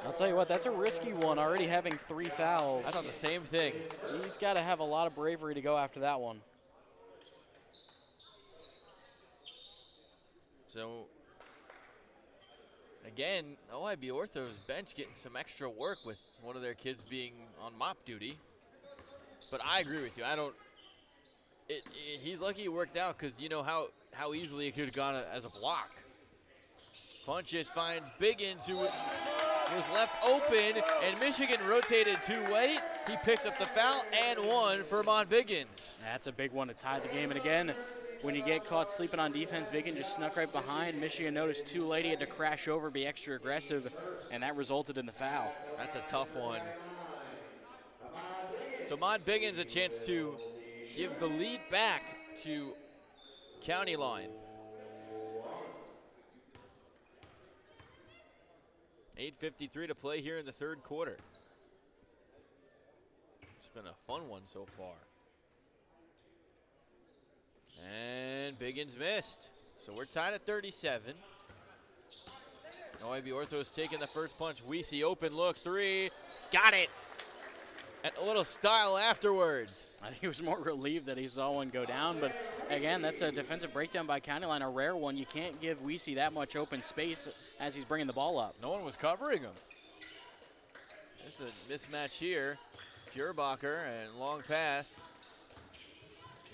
I'll tell you what, that's a risky one, already having 3 fouls. I thought the same thing. He's got to have a lot of bravery to go after that one. So, again, OIB Ortho's bench getting some extra work with one of their kids being on mop duty. But I agree with you. He's lucky it worked out because you know how easily it could have gone as a block. Funches finds Biggins, who was left open, and Michigan rotated too late. He picks up the foul and one for Mon Biggins. That's a big one to tie the game. And again, when you get caught sleeping on defense, Biggins just snuck right behind. Michigan noticed too late. He had to crash over, be extra aggressive, and that resulted in the foul. That's a tough one. So Mon Biggins a chance to give the lead back to County Line. 8:53 to play here in the third quarter. It's been a fun one so far. And Biggins missed. So we're tied at 37. OIB Ortho's taking the first punch. Weesey open look, 3. Got it. And a little style afterwards. I think he was more relieved that he saw one go down, but again, that's a defensive breakdown by County Line, a rare one. You can't give Weesey that much open space as he's bringing the ball up. No one was covering him. There's a mismatch here. Furbacher and long pass.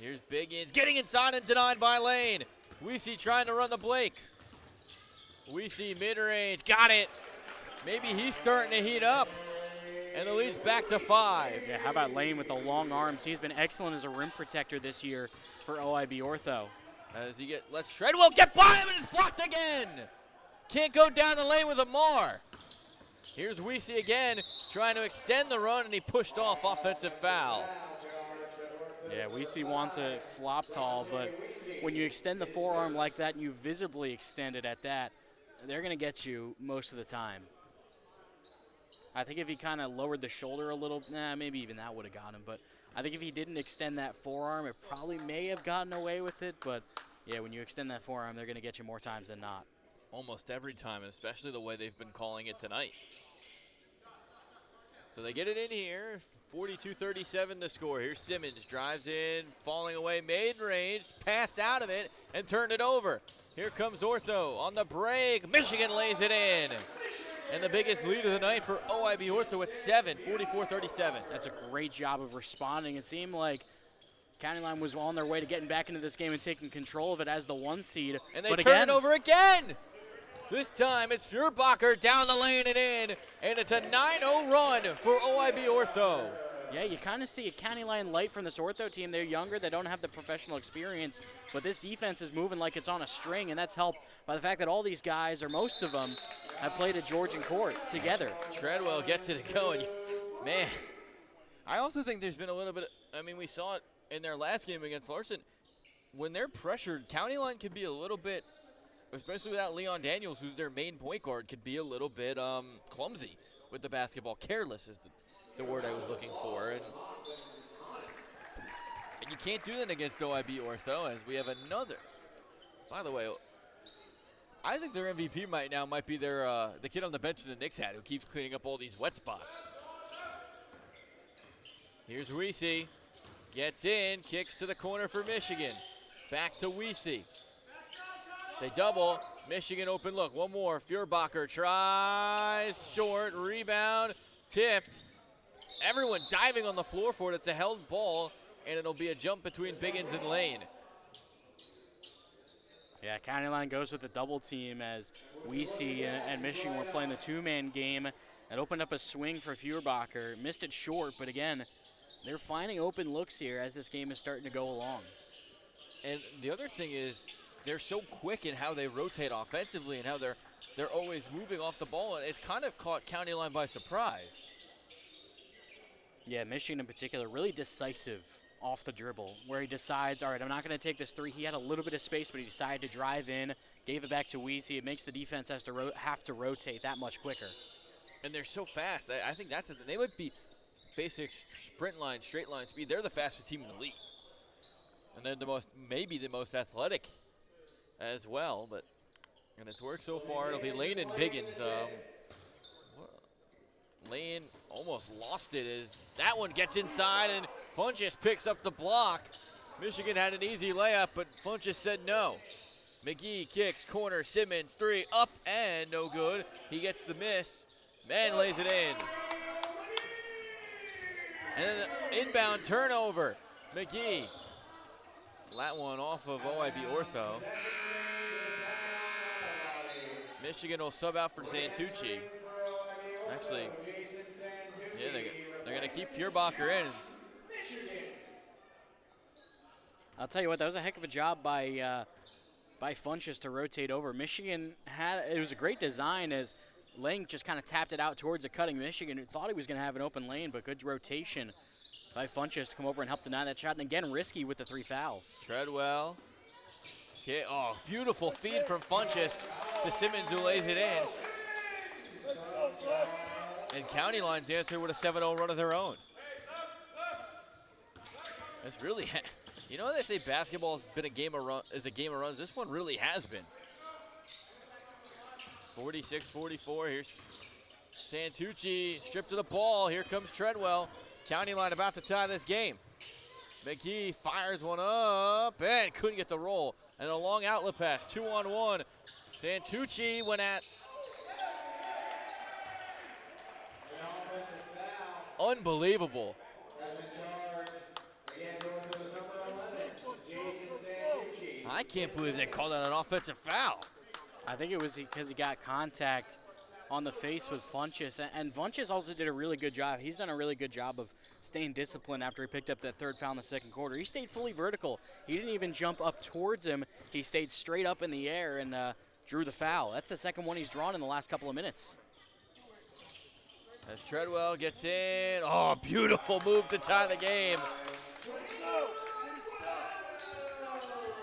Here's Biggins getting inside and denied by Lane. Weesey trying to run the Blake. Weesey mid-range, got it. Maybe he's starting to heat up. And the lead's back to 5. Yeah, how about Lane with the long arms? He's been excellent as a rim protector this year for OIB Ortho. As he lets Treadwell get by him, and it's blocked again. Can't go down the lane with Amar. Here's Weesey again, trying to extend the run, and he pushed off offensive foul. Yeah, Weesey wants a flop call, but when you extend the forearm like that, and you visibly extend it at that, they're going to get you most of the time. I think if he kind of lowered the shoulder a little, maybe even that would have got him. But I think if he didn't extend that forearm, it probably may have gotten away with it. But, yeah, when you extend that forearm, they're going to get you more times than not. Almost every time, and especially the way they've been calling it tonight. So they get it in here. 42-37 to score. Here's Simmons, drives in, falling away, mid-range, passed out of it, and turned it over. Here comes Ortho on the break. Michigan lays it in. And the biggest lead of the night for OIB Ortho at 7, 44-37. That's a great job of responding. It seemed like County Line was on their way to getting back into this game and taking control of it as the 1 seed. And they turn it over again. This time it's Furbacher down the lane and in. And it's a 9-0 run for OIB Ortho. Yeah, you kind of see a County Line light from this Ortho team. They're younger, they don't have the professional experience, but this defense is moving like it's on a string, and that's helped by the fact that all these guys, or most of them, have played at Georgian Court together. Treadwell gets it going. Man, I also think there's been a little bit we saw it in their last game against Larson. when they're pressured, County Line can be a little bit, especially without Leon Daniels, who's their main point guard, could be a little bit clumsy with the basketball. Careless is the word I was looking for. And you can't do that against OIB Ortho, as we have another. By the way, I think their MVP might be their the kid on the bench in the Knicks hat who keeps cleaning up all these wet spots. Here's Weesey. Gets in, kicks to the corner for Michigan. Back to Weesey. They double. Michigan open look. One more. Feuerbacher tries. Short. Rebound. Tipped. Everyone diving on the floor for it. It's a held ball, and it'll be a jump between Biggins and Lane. Yeah, County Line goes with the double team as Weesey and Michigan were playing the two-man game. It opened up a swing for Feuerbacher. Missed it short, but again, they're finding open looks here as this game is starting to go along. And the other thing is they're so quick in how they rotate offensively and how they're always moving off the ball. And it's kind of caught County Line by surprise. Yeah, Michigan in particular, really decisive off the dribble, where he decides, all right, I'm not going to take this three. He had a little bit of space, but he decided to drive in, gave it back to Weesey. It makes the defense have to rotate that much quicker. And they're so fast. I think that's it. They might be basic sprint line, straight line speed. They're the fastest team in the league. And they're maybe the most athletic as well. And it's worked so far. It'll be Lane and Biggins. Lane almost lost it as that one gets inside and Funchess picks up the block. Michigan had an easy layup, but Funchess said no. McGee kicks, corner, Simmons, three, up and no good. He gets the miss, man lays it in. And then the inbound turnover. McGee, that one off of OIB Ortho. Michigan will sub out for Santucci. Actually, yeah, they're going to keep Feuerbacher in. I'll tell you what, that was a heck of a job by Funchess to rotate over. Michigan it was a great design as Lang just kind of tapped it out towards the cutting Michigan, who thought he was going to have an open lane, but good rotation by Funchess to come over and help deny that shot. And again, risky with the 3 fouls. Treadwell. Okay, oh, beautiful feed from Funchess to Simmons, who lays it in. And County Line's answer with a 7-0 run of their own. It's really, you know, they say basketball's been a game of runs. This one really has been. 46-44. Here's Santucci stripped to the ball. Here comes Treadwell. County Line about to tie this game. McGee fires one up and couldn't get the roll. And a long outlet pass, 2-on-1. Santucci went at. Unbelievable. I can't believe they called that an offensive foul. I think it was because he got contact on the face with Funchess. And Funchess also did a really good job. He's done a really good job of staying disciplined after he picked up that 3rd foul in the 2nd quarter. He stayed fully vertical. He didn't even jump up towards him. He stayed straight up in the air and drew the foul. That's the 2nd one he's drawn in the last couple of minutes. As Treadwell gets in. Oh, beautiful move to tie the game.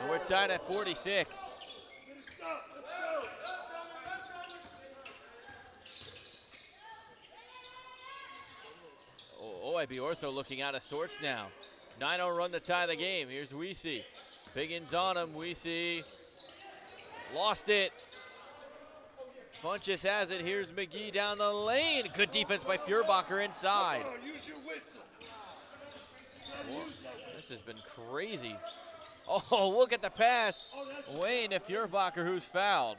And we're tied at 46. OIB Ortho looking out of sorts now. 9-0 run to tie the game. Here's Weesey. Biggins on him. Weesey lost it. Funchess has it. Here's McGee down the lane. Good defense by Feuerbacher inside. This has been crazy. Oh, look at the pass. Wayne to Feuerbacher, who's fouled.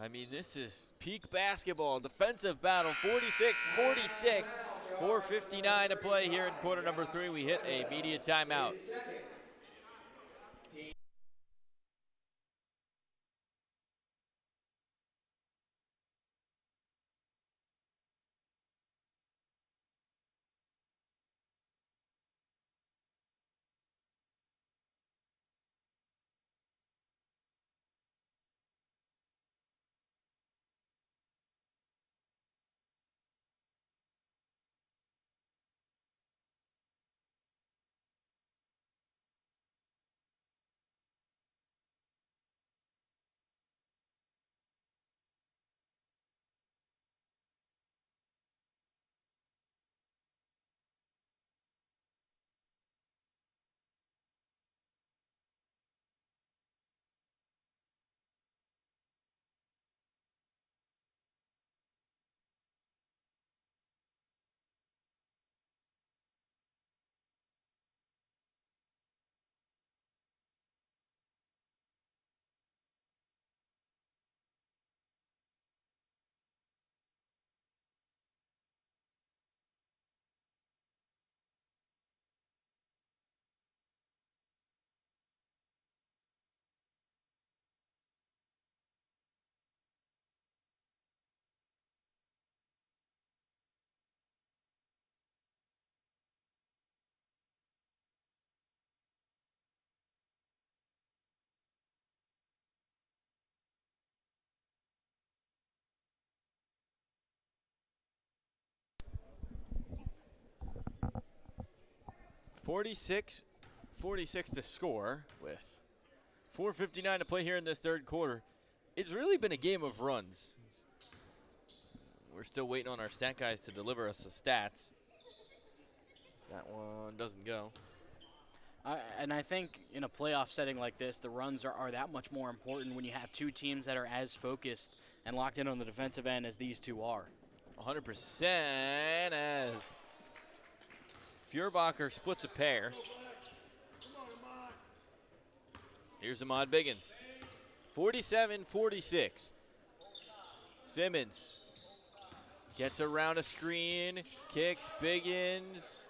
I mean, this is peak basketball. Defensive battle, 46-46. 4:59 to play here in quarter number 3. We hit a media timeout. 46 to score with 4:59 to play here in this third quarter. It's really been a game of runs. We're still waiting on our stat guys to deliver us the stats. That one doesn't go. And I think in a playoff setting like this, the runs are that much more important when you have two teams that are as focused and locked in on the defensive end as these two are. 100% as Furbacher splits a pair. Here's Ahmad Biggins. 47-46. Simmons gets around a screen, kicks, Biggins.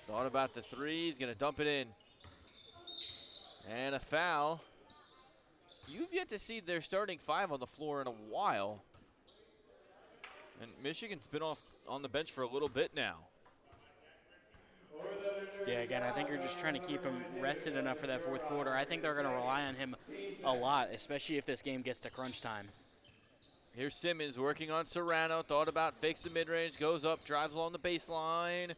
Thought about the three, he's gonna dump it in. And a foul. You've yet to see their starting five on the floor in a while. And Michigan's been off on the bench for a little bit now. Yeah, again, I think you're just trying to keep him rested enough for that fourth quarter. I think they're going to rely on him a lot, especially if this game gets to crunch time. Here's Simmons working on Serrano. Thought about, fakes the mid-range, goes up, drives along the baseline.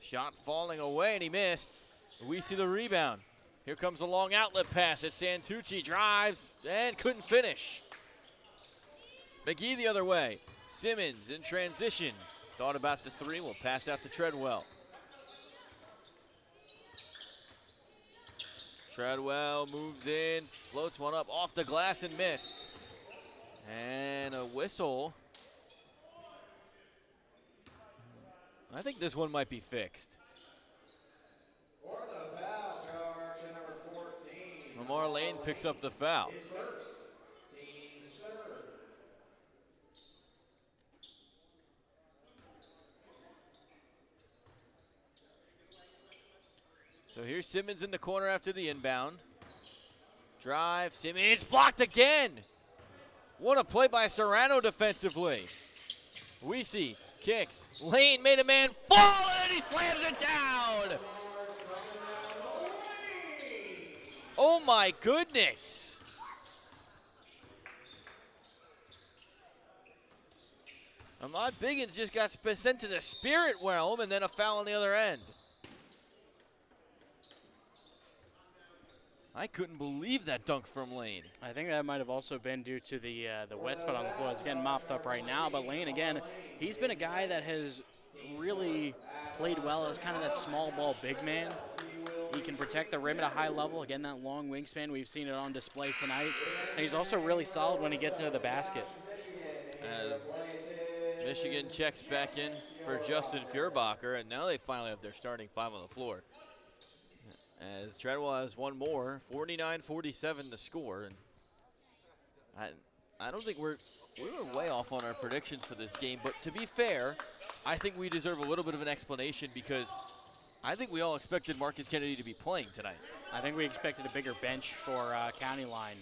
Shot falling away, and he missed. We see the rebound. Here comes a long outlet pass at Santucci. Drives and couldn't finish. McGee the other way. Simmons in transition. Thought about the three, will pass out to Treadwell. Treadwell moves in, floats one up off the glass and missed. And a whistle. I think this one might be fixed. For the foul charge, number 14. Lamar Lane picks up the foul. His first, team's third. So here's Simmons in the corner after the inbound. Drive, Simmons blocked again. What a play by Serrano defensively. We see kicks. Lane made a man fall and he slams it down. Oh my goodness. Ahmad Biggins just got sent to the spirit realm and then a foul on the other end. I couldn't believe that dunk from Lane. I think that might have also been due to the wet spot on the floor. It's getting mopped up right now, but Lane, again, he's been a guy that has really played well as kind of that small ball big man. He can protect the rim at a high level. Again, that long wingspan, we've seen it on display tonight. And he's also really solid when he gets into the basket. As Michigan checks back in for Justin Furbacher, and now they finally have their starting five on the floor. As Treadwell has one more, 49-47 the score. And I don't think we were way off on our predictions for this game, but to be fair, I think we deserve a little bit of an explanation because I think we all expected Marcus Kennedy to be playing tonight. I think we expected a bigger bench for County Line.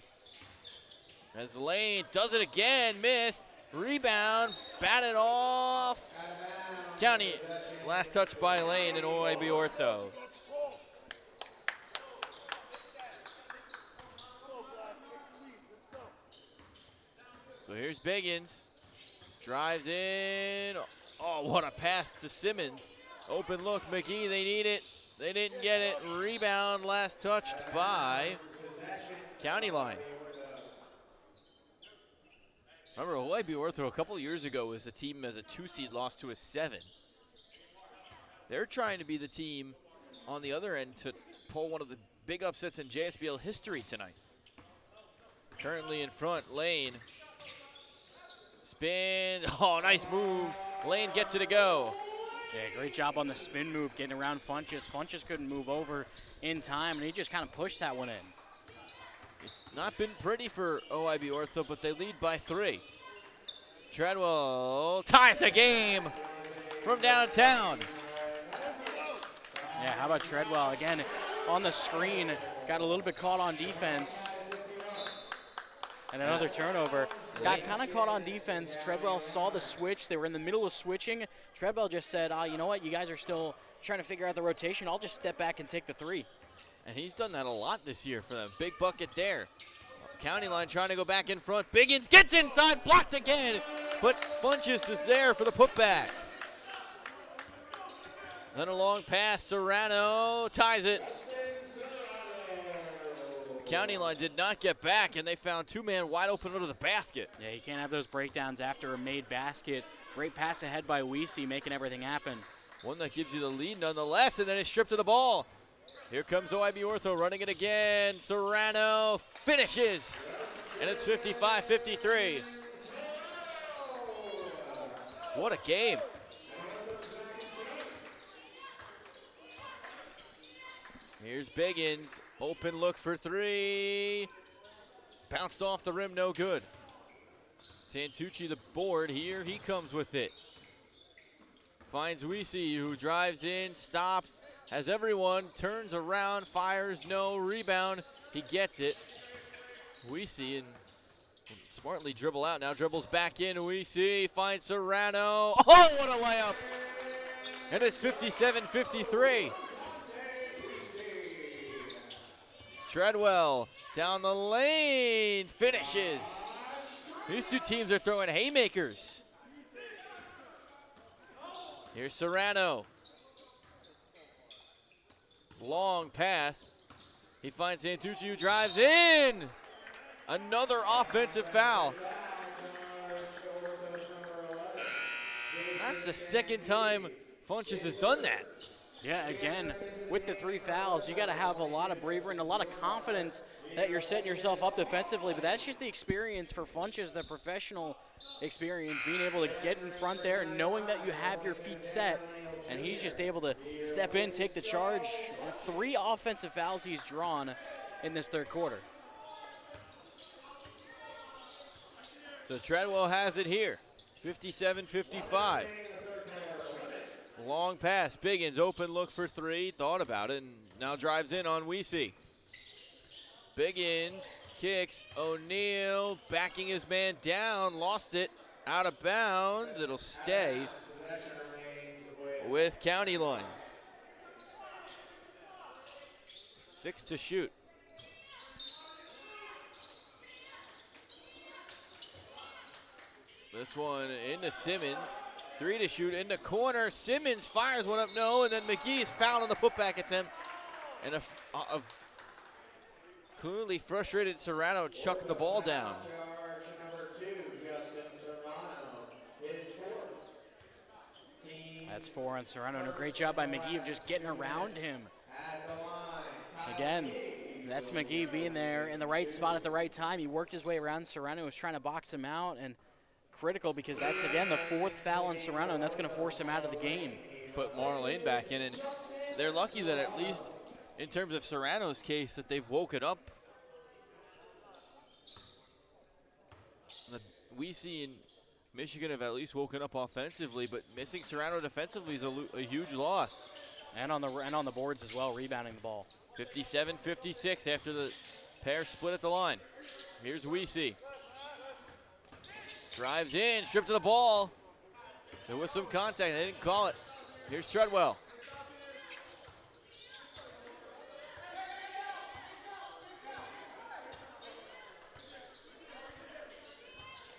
As Lane does it again, missed, rebound, batted off. County, last touch by Lane in OIB Ortho. So here's Biggins, drives in. Oh, what a pass to Simmons. Open look, McGee, they need it. They didn't get it. Rebound, last touched by County Line. Remember, OIB Ortho a couple years ago was a team as a 2-seed lost to a 7. They're trying to be the team on the other end to pull one of the big upsets in JSBL history tonight. Currently in front, Lane. Spin, oh, nice move. Lane gets it to go. Yeah, great job on the spin move, getting around Funches. Funches couldn't move over in time, and he just kind of pushed that one in. It's not been pretty for OIB Ortho, but they lead by 3. Treadwell ties the game from downtown. Yeah, how about Treadwell? Again, on the screen, got a little bit caught on defense. And another turnover. Got kind of caught on defense. Treadwell saw the switch. They were in the middle of switching. Treadwell just said, you know what? You guys are still trying to figure out the rotation. I'll just step back and take the 3. And he's done that a lot this year for them. Big bucket there. County Line trying to go back in front. Biggins gets inside, blocked again. But Funches is there for the putback. Then a long pass, Serrano ties it. County line did not get back, and they found two-man wide open under the basket. Yeah, you can't have those breakdowns after a made basket. Great pass ahead by Weesey, making everything happen. One that gives you the lead nonetheless, and then it's stripped of the ball. Here comes OIB Ortho running it again. Serrano finishes, and it's 55-53. What a game. Here's Biggins, open look for three. Bounced off the rim, no good. Santucci the board, here he comes with it. Finds Weesey, who drives in, stops, has everyone, turns around, fires, no, rebound. He gets it. Weesey and smartly dribble out, now dribbles back in. Weesey finds Serrano. Oh, what a layup! And it's 57-53. Treadwell down the lane, finishes. These two teams are throwing haymakers. Here's Serrano. Long pass. He finds Santucci, who drives in. Another offensive foul. That's the second time Funchess has done that. Yeah, again, with the 3 fouls, you got to have a lot of bravery and a lot of confidence that you're setting yourself up defensively. But that's just the experience for Funchess, the professional experience, being able to get in front there and knowing that you have your feet set. And he's just able to step in, take the charge. 3 offensive fouls he's drawn in this third quarter. So Treadwell has it here, 57-55. Long pass, Biggins, open look for three, thought about it, and now drives in on Weesey. Biggins kicks, O'Neal backing his man down, lost it, out of bounds. It'll stay with County line. 6 to shoot. This one into Simmons. 3 to shoot in the corner. Simmons fires one up, no, and then McGee is fouled on the putback attempt. And a clearly frustrated Serrano chucked the ball down. That's 4 on Serrano, and a great job by McGee of just getting around him. Again, that's McGee being there in the right spot at the right time. He worked his way around. Serrano was trying to box him out, and critical because that's, again, the 4th foul on Serrano, and that's going to force him out of the game. Put Marlene back in, and they're lucky that at least in terms of Serrano's case that they've woken up. Weesey and Michigan have at least woken up offensively, but missing Serrano defensively is a huge loss. And on the boards as well, rebounding the ball. 57-56 after the pair split at the line. Here's Weesey. Drives in, stripped to the ball. There was some contact, they didn't call it. Here's Treadwell.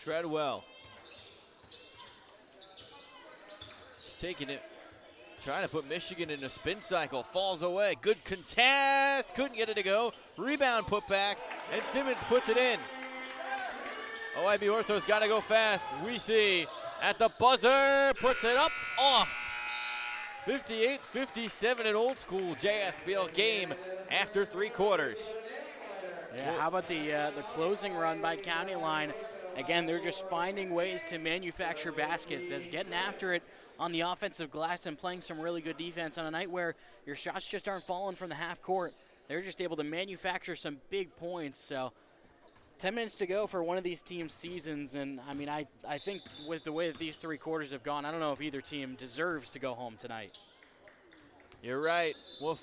Treadwell. He's taking it, trying to put Michigan in a spin cycle. Falls away, good contest, couldn't get it to go. Rebound put back, and Simmons puts it in. OIB Ortho's got to go fast. Weesey at the buzzer, puts it up, off. 58-57, an old school JSBL game after 3 quarters. Yeah, how about the closing run by County Line? Again, they're just finding ways to manufacture baskets. That's getting after it on the offensive glass and playing some really good defense on a night where your shots just aren't falling from the half court. They're just able to manufacture some big points. So 10 minutes to go for one of these teams' seasons, and I mean, I think with the way that these 3 quarters have gone, I don't know if either team deserves to go home tonight. You're right. Well,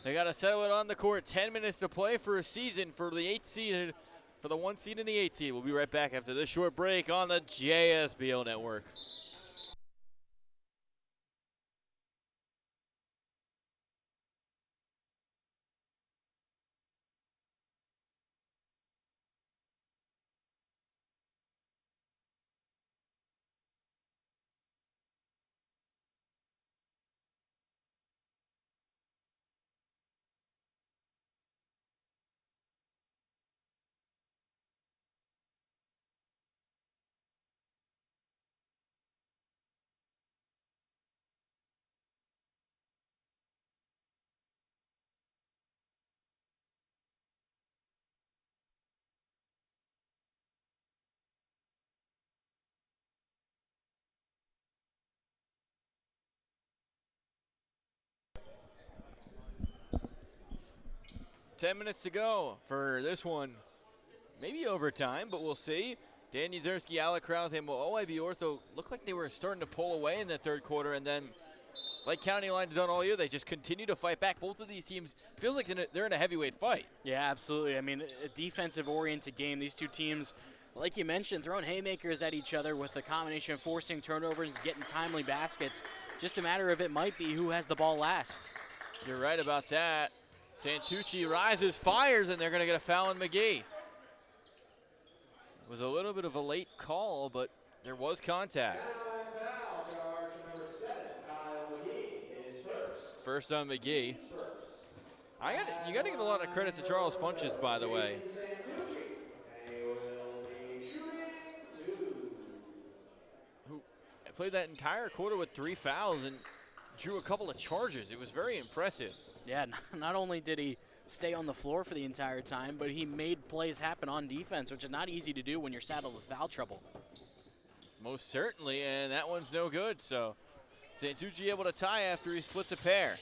they got to settle it on the court. 10 minutes to play for a season for the 8th seed, for the 1 seed and the 8 seed. We'll be right back after this short break on the JSBL Network. 10 minutes to go for this one. Maybe overtime, but we'll see. Dan Yuzerski, Alec Crowtham, OIB Ortho looked like they were starting to pull away in the third quarter, and then like County Line's done all year, they just continue to fight back. Both of these teams feels like they're in a heavyweight fight. Yeah, absolutely. I mean, a defensive-oriented game. These two teams, like you mentioned, throwing haymakers at each other with a combination of forcing turnovers, getting timely baskets. Just a matter of it might be who has the ball last. You're right about that. Santucci rises, fires, and they're going to get a foul on McGee. It was a little bit of a late call, but there was contact. First on McGee. You got to give a lot of credit to Charles Funches, by the way. Who played that entire quarter with 3 fouls and drew a couple of charges. It was very impressive. Yeah, not only did he stay on the floor for the entire time, but he made plays happen on defense, which is not easy to do when you're saddled with foul trouble. Most certainly, and that one's no good. So Santucci able to tie after he splits a pair.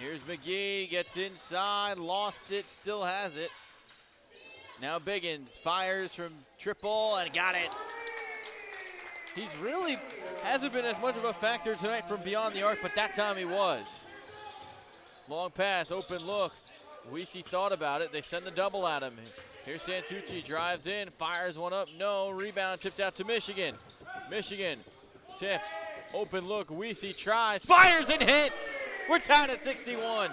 Here's McGee, gets inside, lost it, still has it. Now Biggins fires from triple and got it. He's really hasn't been as much of a factor tonight from beyond the arc, but that time he was. Long pass, open look. Weesey thought about it. They send the double at him. Here's Santucci, drives in, fires one up. No, rebound tipped out to Michigan. Michigan tips, open look. Weesey tries, fires and hits. We're tied at 61.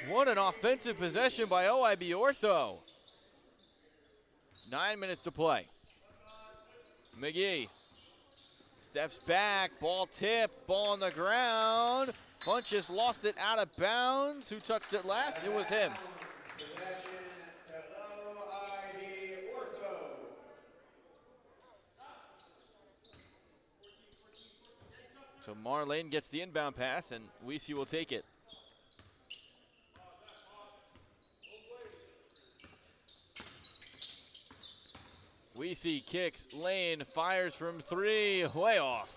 What an offensive possession by OIB Ortho. 9 minutes to play. McGee steps back, ball tipped, ball on the ground. Funches lost it out of bounds. Who touched it last? It was him. So Marlane gets the inbound pass, and Weesey will take it. Weesey kicks, Lane fires from 3, way off.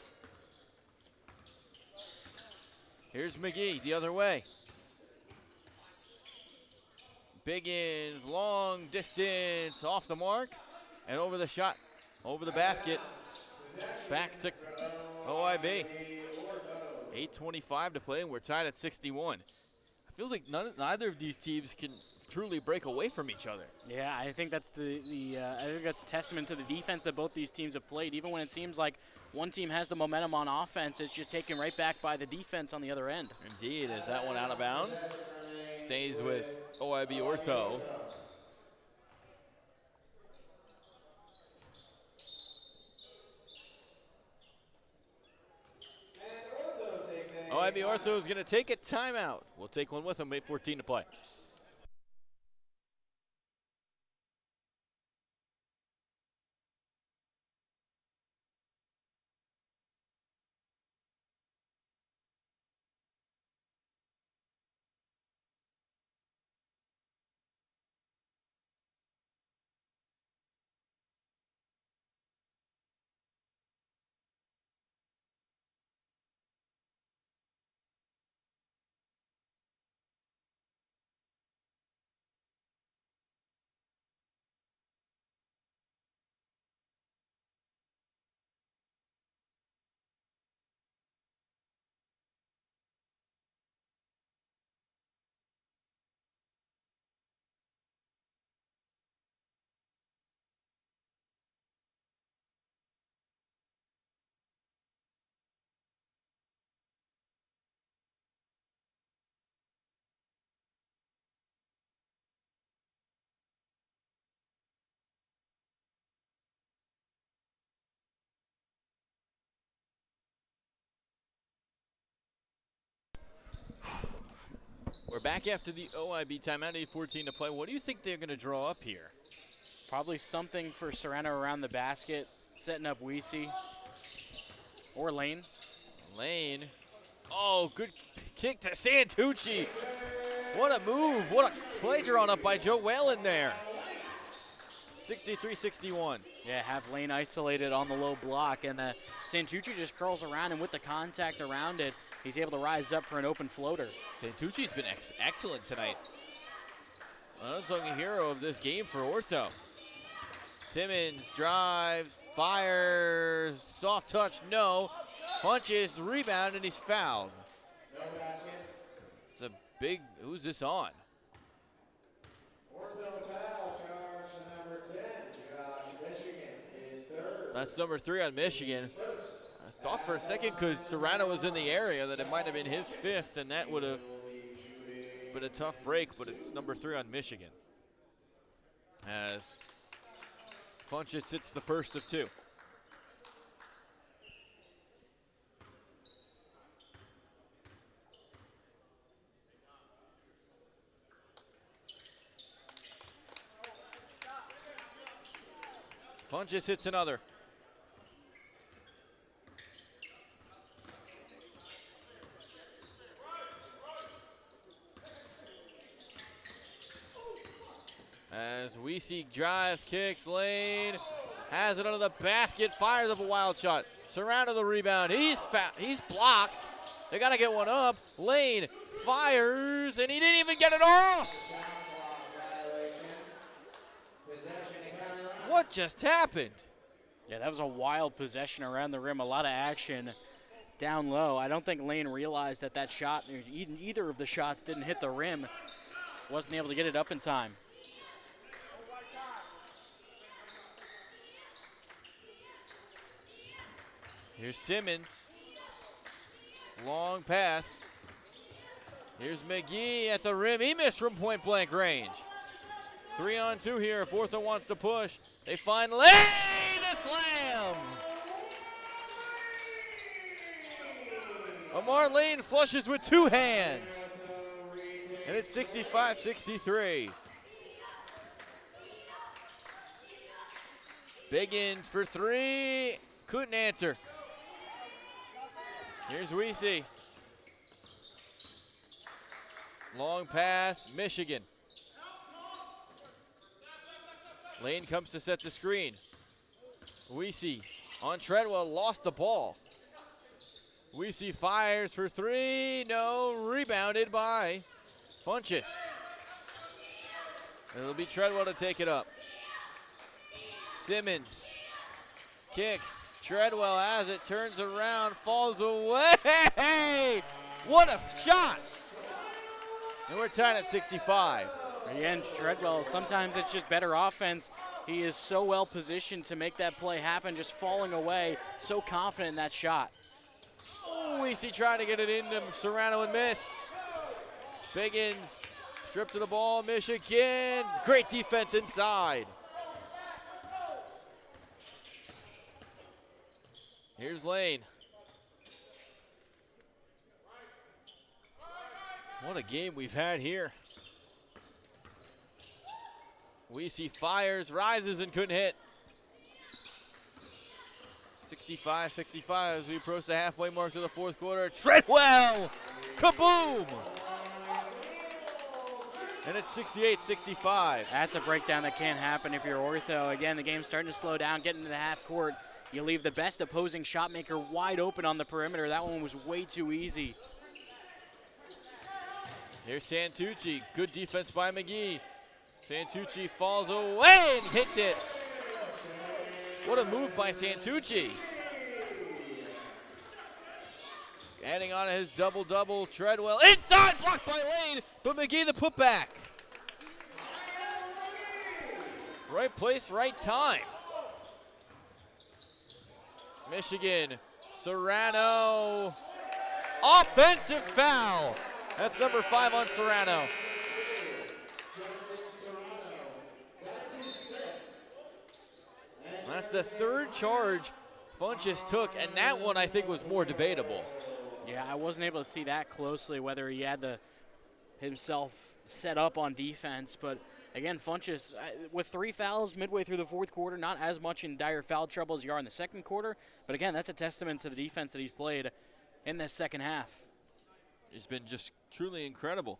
Here's McGee the other way. Biggins, long distance, off the mark, and over the shot, over the basket. Back to OIB. 8:25 to play, and we're tied at 61. It feels like neither of these teams can truly break away from each other. Yeah, I think that's I think that's a testament to the defense that both these teams have played. Even when it seems like one team has the momentum on offense, it's just taken right back by the defense on the other end. Indeed, is that one out of bounds? Stays with OIB Ortho. OIB Ortho is going to take a timeout. We'll take one with them, 8:14 to play. We're back after the OIB timeout, 8:14 to play. What do you think they're going to draw up here? Probably something for Serrano around the basket, setting up Weesey or Lane. Lane. Oh, good kick to Santucci. What a move. What a play drawn up by Joe Whalen there. 63-61. Yeah, have Lane isolated on the low block, and Santucci just curls around, and with the contact around it, he's able to rise up for an open floater. Santucci's been excellent tonight. Unsung hero of this game for Ortho. Simmons drives, fires, soft touch, no. Punches, rebound, and he's fouled. No basket. It's a big, who's this on? Ortho foul charge to number 10, Josh Michigan, his third. That's number 3 on Michigan. I thought for a second, because Serrano was in the area, that it might have been his 5th, and that would have been a tough break, but it's number 3 on Michigan. As Funchess hits the first of 2. Funchess hits another. As we see drives, kicks, Lane has it under the basket, fires up a wild shot. Serrano the rebound, he's blocked. They gotta get one up. Lane fires, and he didn't even get it off. What just happened? Yeah, that was a wild possession around the rim, a lot of action down low. I don't think Lane realized that that shot, either of the shots didn't hit the rim. Wasn't able to get it up in time. Here's Simmons. Long pass. Here's McGee at the rim. He missed from point blank range. 3-on-2 here if Ortho wants to push. They find Lane, the slam! Amar Lane flushes with 2 hands. And it's 65-63. Biggins for 3. Couldn't answer. Here's Weesey. Long pass, Michigan. Lane comes to set the screen. Weesey on Treadwell, lost the ball. Weesey fires for 3, no, rebounded by Funchess. It'll be Treadwell to take it up. Simmons kicks, Treadwell has it, turns around, falls away. What a shot! And we're tied at 65. Again, Treadwell, sometimes it's just better offense. He is so well positioned to make that play happen, just falling away, so confident in that shot. Oh, Weesey trying to get it into Serrano and missed. Biggins stripped to the ball, Michigan. Great defense inside. Here's Lane. What a game we've had here. Weesey fires, rises, and couldn't hit. 65-65 as we approach the halfway mark to the 4th quarter. Treadwell! Kaboom! And it's 68-65. That's a breakdown that can't happen if you're Ortho. Again, the game's starting to slow down, getting to the half court. You leave the best opposing shot maker wide open on the perimeter. That one was way too easy. Here's Santucci. Good defense by McGee. Santucci falls away and hits it. What a move by Santucci. Adding on to his double-double, Treadwell inside, blocked by Lane, but McGee the putback. Right place, right time. Michigan, Serrano, offensive foul. That's number 5 on Serrano. That's the 3rd charge Funchess took, and that one I think was more debatable. Yeah, I wasn't able to see that closely, whether he had himself set up on defense. But again, Funchess, with 3 fouls midway through the 4th quarter, not as much in dire foul trouble as you are in the 2nd quarter. But again, that's a testament to the defense that he's played in this 2nd half. It's been just truly incredible.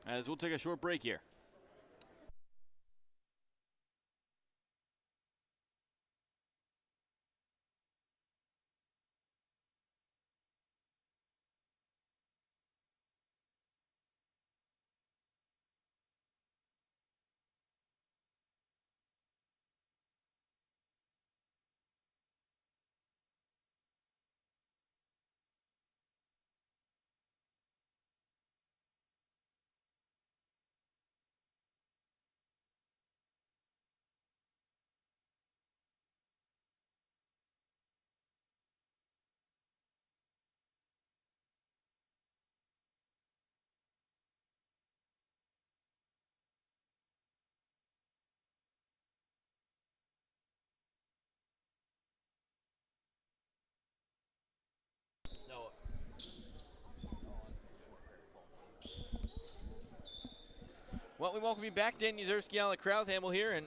As we'll take a short break here. Well, we welcome you back. Dan Yuzerski, Alec Krauthamel here, and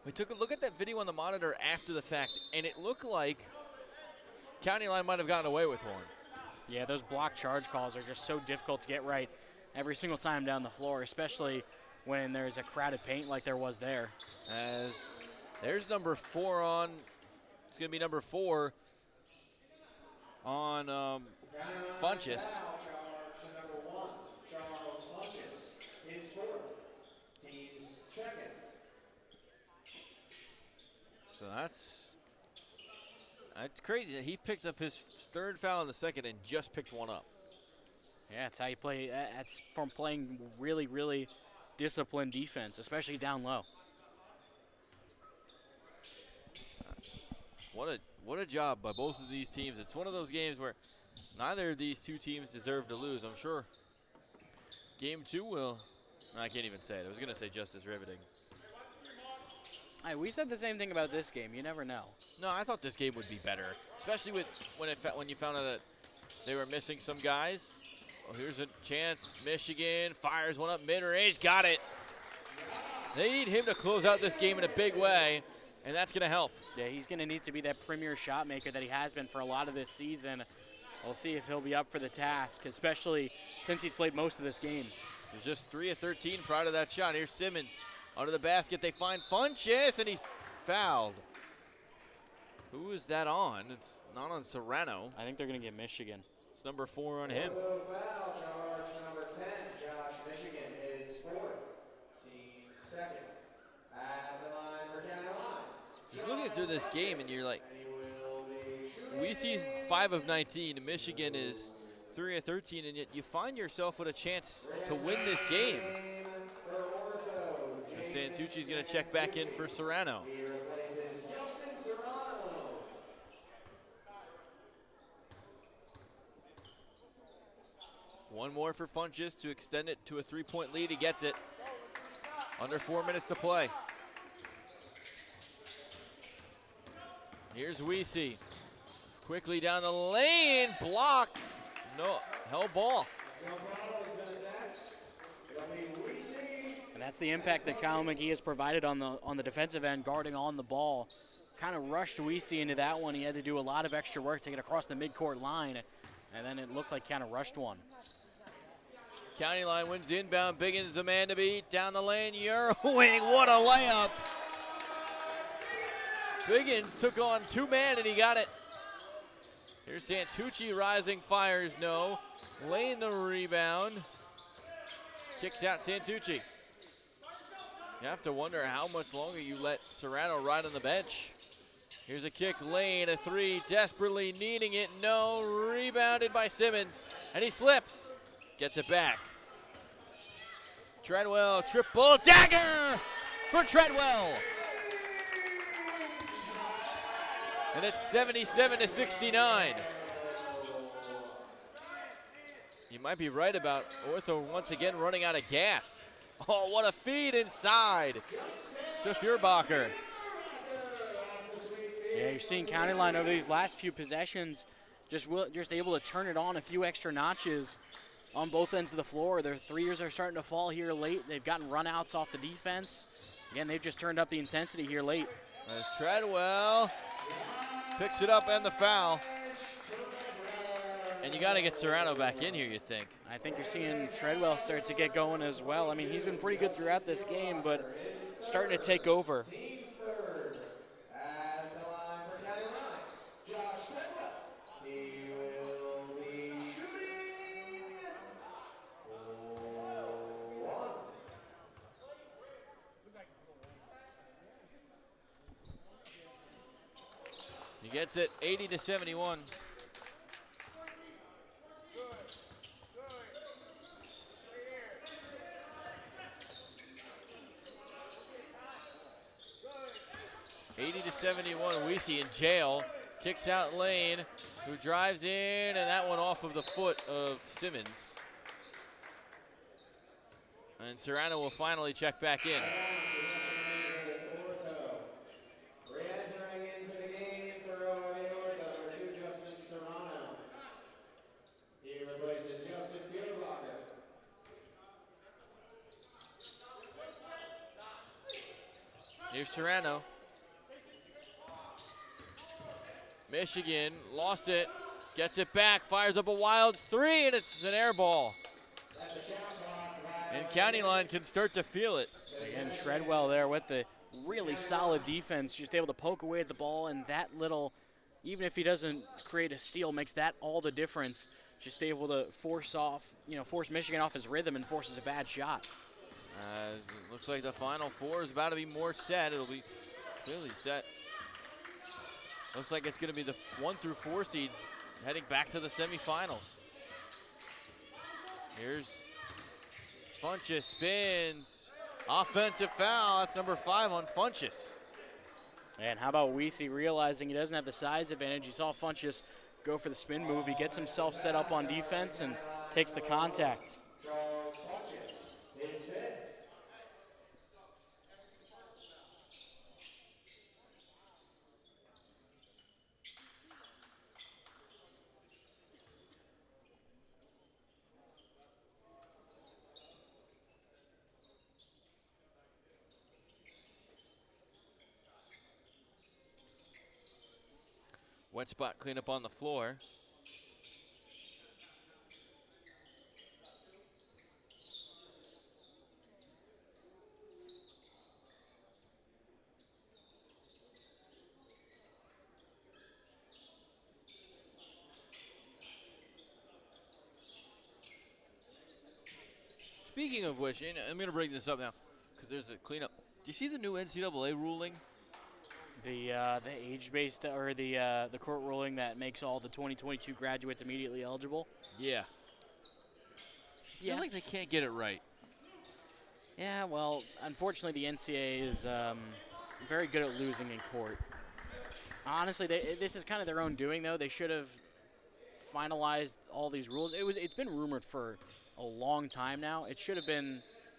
we took a look at that video on the monitor after the fact, and it looked like County Line might have gotten away with one. Yeah, those block charge calls are just so difficult to get right every single time down the floor, especially when there's a crowded paint like there was there. As there's number 4 on, it's going to be number 4 on Funchess. So that's crazy that he picked up his 3rd foul in the second and just picked one up. Yeah, that's how you play. That's from playing really, really disciplined defense, especially down low. What a job by both of these teams. It's one of those games where neither of these two teams deserve to lose. I'm sure game 2 will. I can't even say it. I was going to say just as riveting. Hey, we said the same thing about this game. You never know. No, I thought this game would be better, especially with when you found out that they were missing some guys. Well, here's a chance. Michigan fires one up mid-range. Got it. They need him to close out this game in a big way, and that's going to help. Yeah, he's going to need to be that premier shot maker that he has been for a lot of this season. We'll see if he'll be up for the task, especially since he's played most of this game. He's just 3 of 13 prior to that shot. Here's Simmons. Under the basket, they find Funchess, and he fouled. Who is that on? It's not on Serrano. I think they're going to get Michigan. It's number 4 on him. Foul charge number 10, Josh Michigan is 4th, team 2nd. At the line for County Line. Just looking through this game, and you're like, we see 5 of 19. Michigan is 3 of 13, and yet you find yourself with a chance to win this game. Santucci's going to check back in for Serrano. He replaces Justin Serrano. One more for Funchess to extend it to a 3-point lead. He gets it. Under 4 minutes to play. Here's Weesey. Quickly down the lane. Blocked. No, hell ball. And that's the impact that Kyle McGee has provided on the defensive end, guarding on the ball. Kind of rushed Weesey into that one. He had to do a lot of extra work to get across the midcourt line, and then it looked like kind of rushed one. County Line wins inbound. Biggins the man to beat. Down the lane, Yerwing. What a layup. Biggins took on 2-man, and he got it. Here's Santucci rising, fires no. Lane the rebound. Kicks out Santucci. You have to wonder how much longer you let Serrano ride on the bench. Here's a kick, Lane, a 3, desperately needing it, no. Rebounded by Simmons, and he slips. Gets it back. Treadwell, triple dagger for Treadwell. And it's 77-69. You might be right about Ortho once again running out of gas. Oh, what a feed inside to Furbacher. Yeah, you're seeing County Line over these last few possessions just able to turn it on a few extra notches on both ends of the floor. Their 3-ers are starting to fall here late. They've gotten runouts off the defense. Again, they've just turned up the intensity here late. As Treadwell picks it up and the foul. And you got to get Serrano back in here, you think. I think you're seeing Treadwell start to get going as well. I mean, he's been pretty good throughout this game, but starting to take over. Team's 3rd. At the line for County Line, Josh Treadwell. He will be shooting 1. He gets it 80-71. Weesey in jail, kicks out Lane, who drives in, and that one off of the foot of Simmons. And Serrano will finally check back in. Re-entering into the game for OIB Ortho, number 2, Justin Serrano. He replaces Justin Furbacher. Here's Serrano. Michigan lost it, gets it back, fires up a wild three, and it's an air ball. And County Line can start to feel it. Again, Treadwell there with the really solid defense, just able to poke away at the ball, and that little, even if he doesn't create a steal, makes that all the difference. Just able to force Michigan off his rhythm and forces a bad shot. It looks like the Final Four is about to be more set. It'll be clearly set. Looks like it's going to be the 1 through 4 seeds heading back to the semifinals. Here's Funchess, spins, offensive foul. That's number 5 on Funchess. And how about Weesey realizing he doesn't have the size advantage? You saw Funchess go for the spin move. He gets himself set up on defense and takes the contact. Wet spot cleanup on the floor. Speaking of which, and I'm going to bring this up now because there's a cleanup. Do you see the new NCAA ruling? The age-based, or the court ruling that makes all the 2022 graduates immediately eligible? Yeah. Feels like they can't get it right. Yeah, well, unfortunately the NCAA is very good at losing in court. Honestly, this is kind of their own doing, though. They should have finalized all these rules. It's been rumored for a long time now.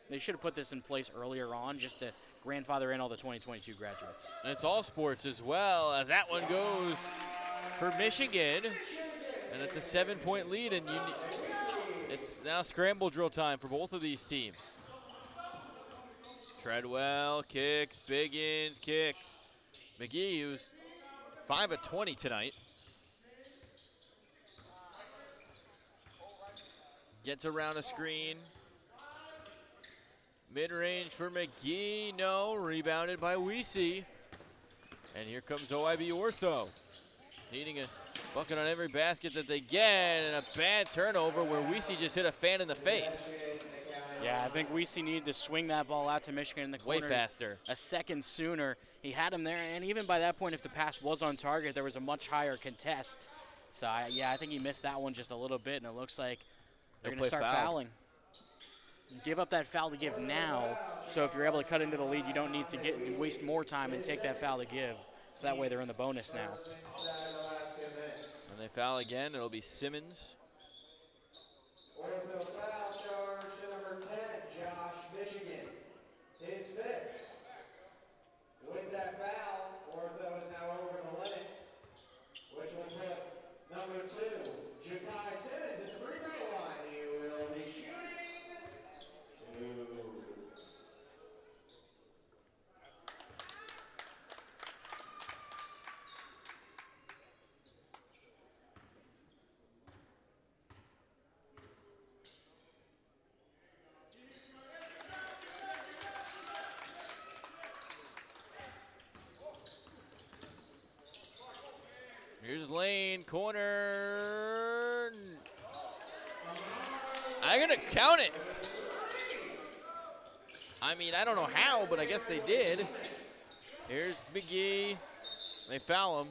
They should have put this in place earlier on just to grandfather in all the 2022 graduates. And it's all sports as well, as that one goes for Michigan. And it's a 7-point lead, and it's now scramble drill time for both of these teams. Treadwell kicks, Biggins kicks. McGee, who's 5 of 20 tonight. Gets around a screen. Mid-range for McGee, no, rebounded by Weesey. And here comes OIB Ortho. Needing a bucket on every basket that they get, and a bad turnover where Weesey just hit a fan in the face. Yeah, I think Weesey needed to swing that ball out to Michigan in the corner. Way faster. A second sooner. He had him there, and even by that point, if the pass was on target, there was a much higher contest. So, I think he missed that one just a little bit, and it looks like they're going to start fouling. Give up that foul to give now, so if you're able to cut into the lead, you don't need to waste more time and take that foul to give. So that way they're in the bonus now. And they foul again. It'll be Simmons. Ortho foul charge to number 10, Josh Michigan. His 5th. With that foul, Ortho is now over the limit, which will put number 2, Ja'Kai Simmons at the free throw line. He will be shooting 2. Here's Lane, corner. I'm gonna count it. I mean, I don't know how, but I guess they did. Here's McGee. They foul him.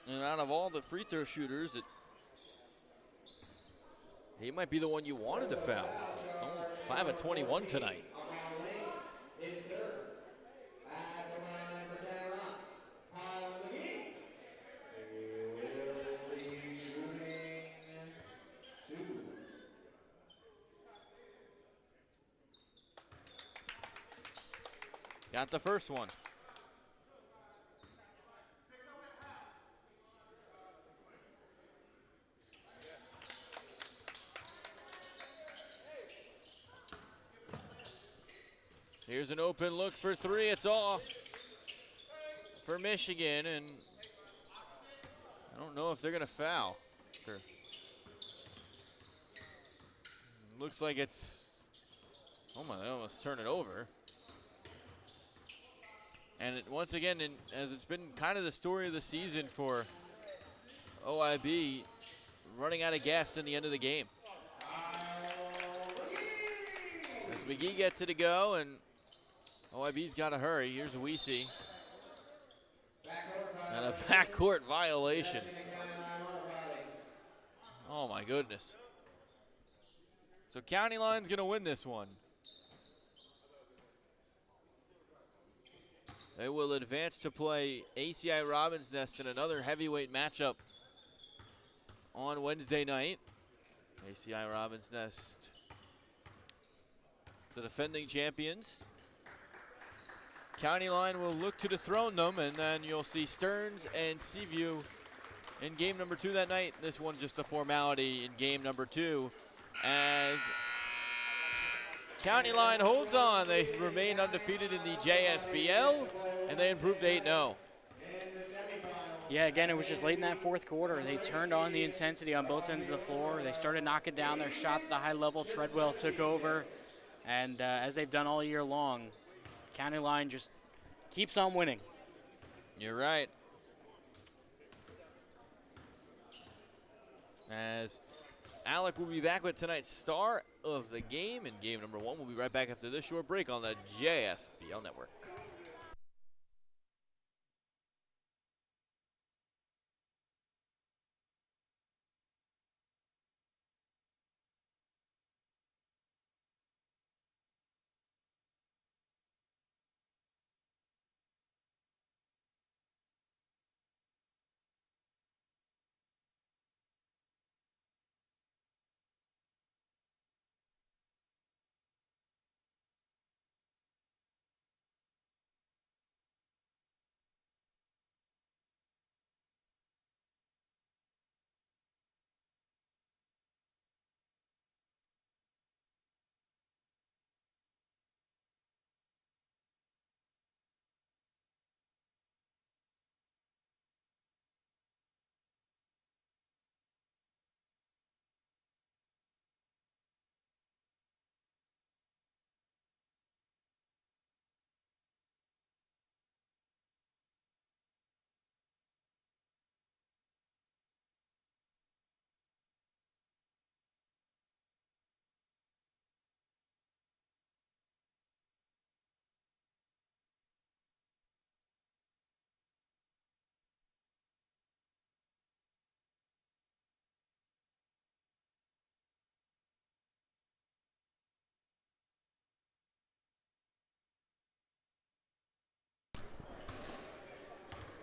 And out of all the free throw shooters, he might be the one you wanted to foul. Oh, 5 of 21 tonight. Got the first one. Here's an open look for three. It's off for Michigan, and I don't know if they're going to foul. Looks like it's, oh my, they almost turned it over. And once again, as it's been kind of the story of the season for OIB, running out of gas in the end of the game. As McGee gets it to go, and OIB's got to hurry. Here's Weesey. And a backcourt violation. Oh my goodness. So County Line's gonna win this one. They will advance to play ACI Robins Nest in another heavyweight matchup on Wednesday night. ACI Robins Nest, the defending champions. County Line will look to dethrone them, and then you'll see Stearns and Seaview in game number 2 that night. This one just a formality in game number 2. As County Line holds on, they remain undefeated in the JSBL, and they improved to 8-0. Yeah, again, it was just late in that fourth quarter. They turned on the intensity on both ends of the floor. They started knocking down their shots at a high level. Treadwell took over, and as they've done all year long, County Line just keeps on winning. You're right. As Alec will be back with tonight's star of the game in game number 1. We'll be right back after this short break on the JSBL Network.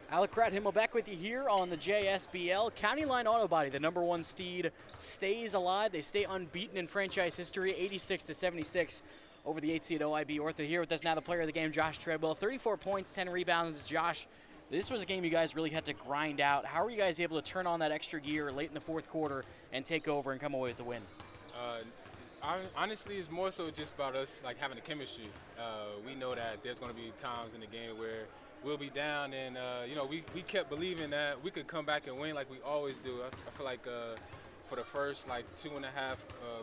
Alec Himmel back with you here on the JSBL. County Line Auto Body, the number 1 seed, stays alive. They stay unbeaten in franchise history, 86-76 over the 8 seed OIB Ortho. Here with us now, the player of the game, Josh Treadwell. 34 points, 10 rebounds. Josh, this was a game you guys really had to grind out. How were you guys able to turn on that extra gear late in the fourth quarter and take over and come away with the win? Honestly, it's more so just about us like having a chemistry. We know that there's going to be times in the game where we'll be down, and we kept believing that we could come back and win like we always do. I feel like for the first like 2.5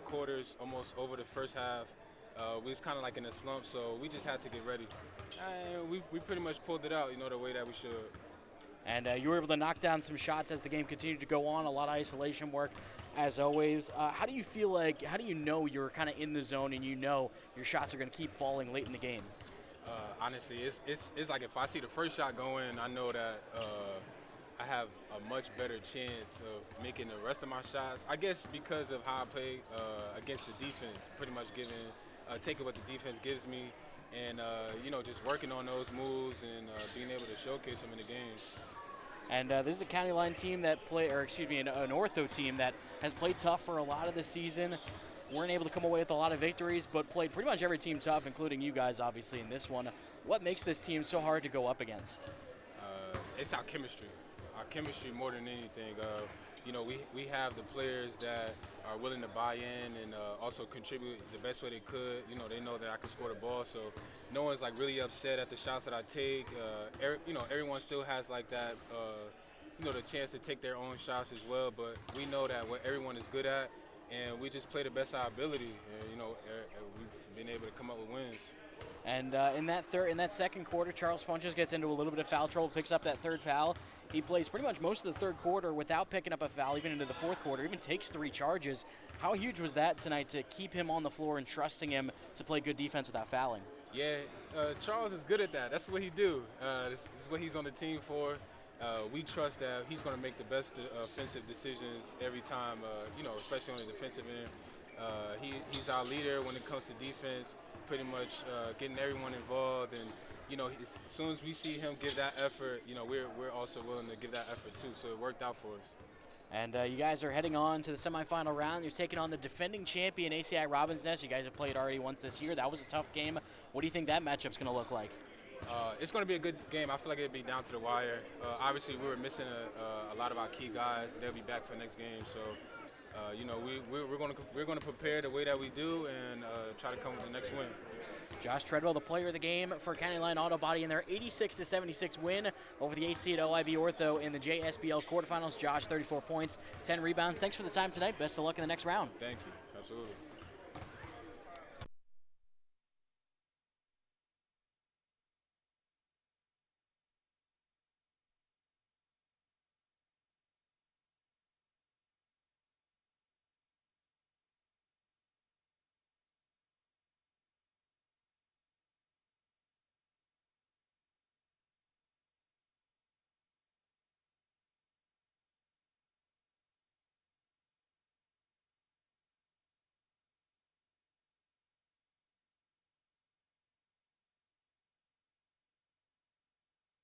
quarters, almost over the first half, we was kind of like in a slump, so we just had to get ready. And we pretty much pulled it out, the way that we should. And you were able to knock down some shots as the game continued to go on, a lot of isolation work as always. How do you know you're kind of in the zone and you know your shots are going to keep falling late in the game? Honestly, it's like if I see the first shot going, I know that I have a much better chance of making the rest of my shots. I guess because of how I play against the defense, pretty much taking what the defense gives me, and just working on those moves and being able to showcase them in the game. And this is a County Line team an Ortho team that has played tough for a lot of the season. Weren't able to come away with a lot of victories, but played pretty much every team tough, including you guys, obviously, in this one. What makes this team so hard to go up against? It's our chemistry. Our chemistry more than anything. we have the players that are willing to buy in and also contribute the best way they could. They know that I can score the ball, so no one's like really upset at the shots that I take. Everyone still has like that, the chance to take their own shots as well. But we know that what everyone is good at, and we just play the best of our ability. And we've been able to come up with wins. And in that second quarter, Charles Funches gets into a little bit of foul trouble, picks up that third foul. He plays pretty much most of the third quarter without picking up a foul, even into the fourth quarter, even takes 3 charges. How huge was that tonight to keep him on the floor and trusting him to play good defense without fouling? Yeah, Charles is good at that. That's what he do. This is what he's on the team for. We trust that he's going to make the best offensive decisions every time, especially on the defensive end. He's our leader when it comes to defense, pretty much getting everyone involved. And, as soon as we see him give that effort, we're also willing to give that effort too. So it worked out for us. And you guys are heading on to the semifinal round. You're taking on the defending champion, ACI Robins Nest. You guys have played already once this year. That was a tough game. What do you think that matchup's going to look like? It's going to be a good game. I feel like it'll be down to the wire. Obviously, we were missing a lot of our key guys. They'll be back for the next game. So, we're going to prepare the way that we do and try to come with the next win. Josh Treadwell, the player of the game for County Line Auto Body in their 86-76 win over the 8 seed OIB Ortho in the JSBL quarterfinals. Josh, 34 points, 10 rebounds. Thanks for the time tonight. Best of luck in the next round. Thank you. Absolutely.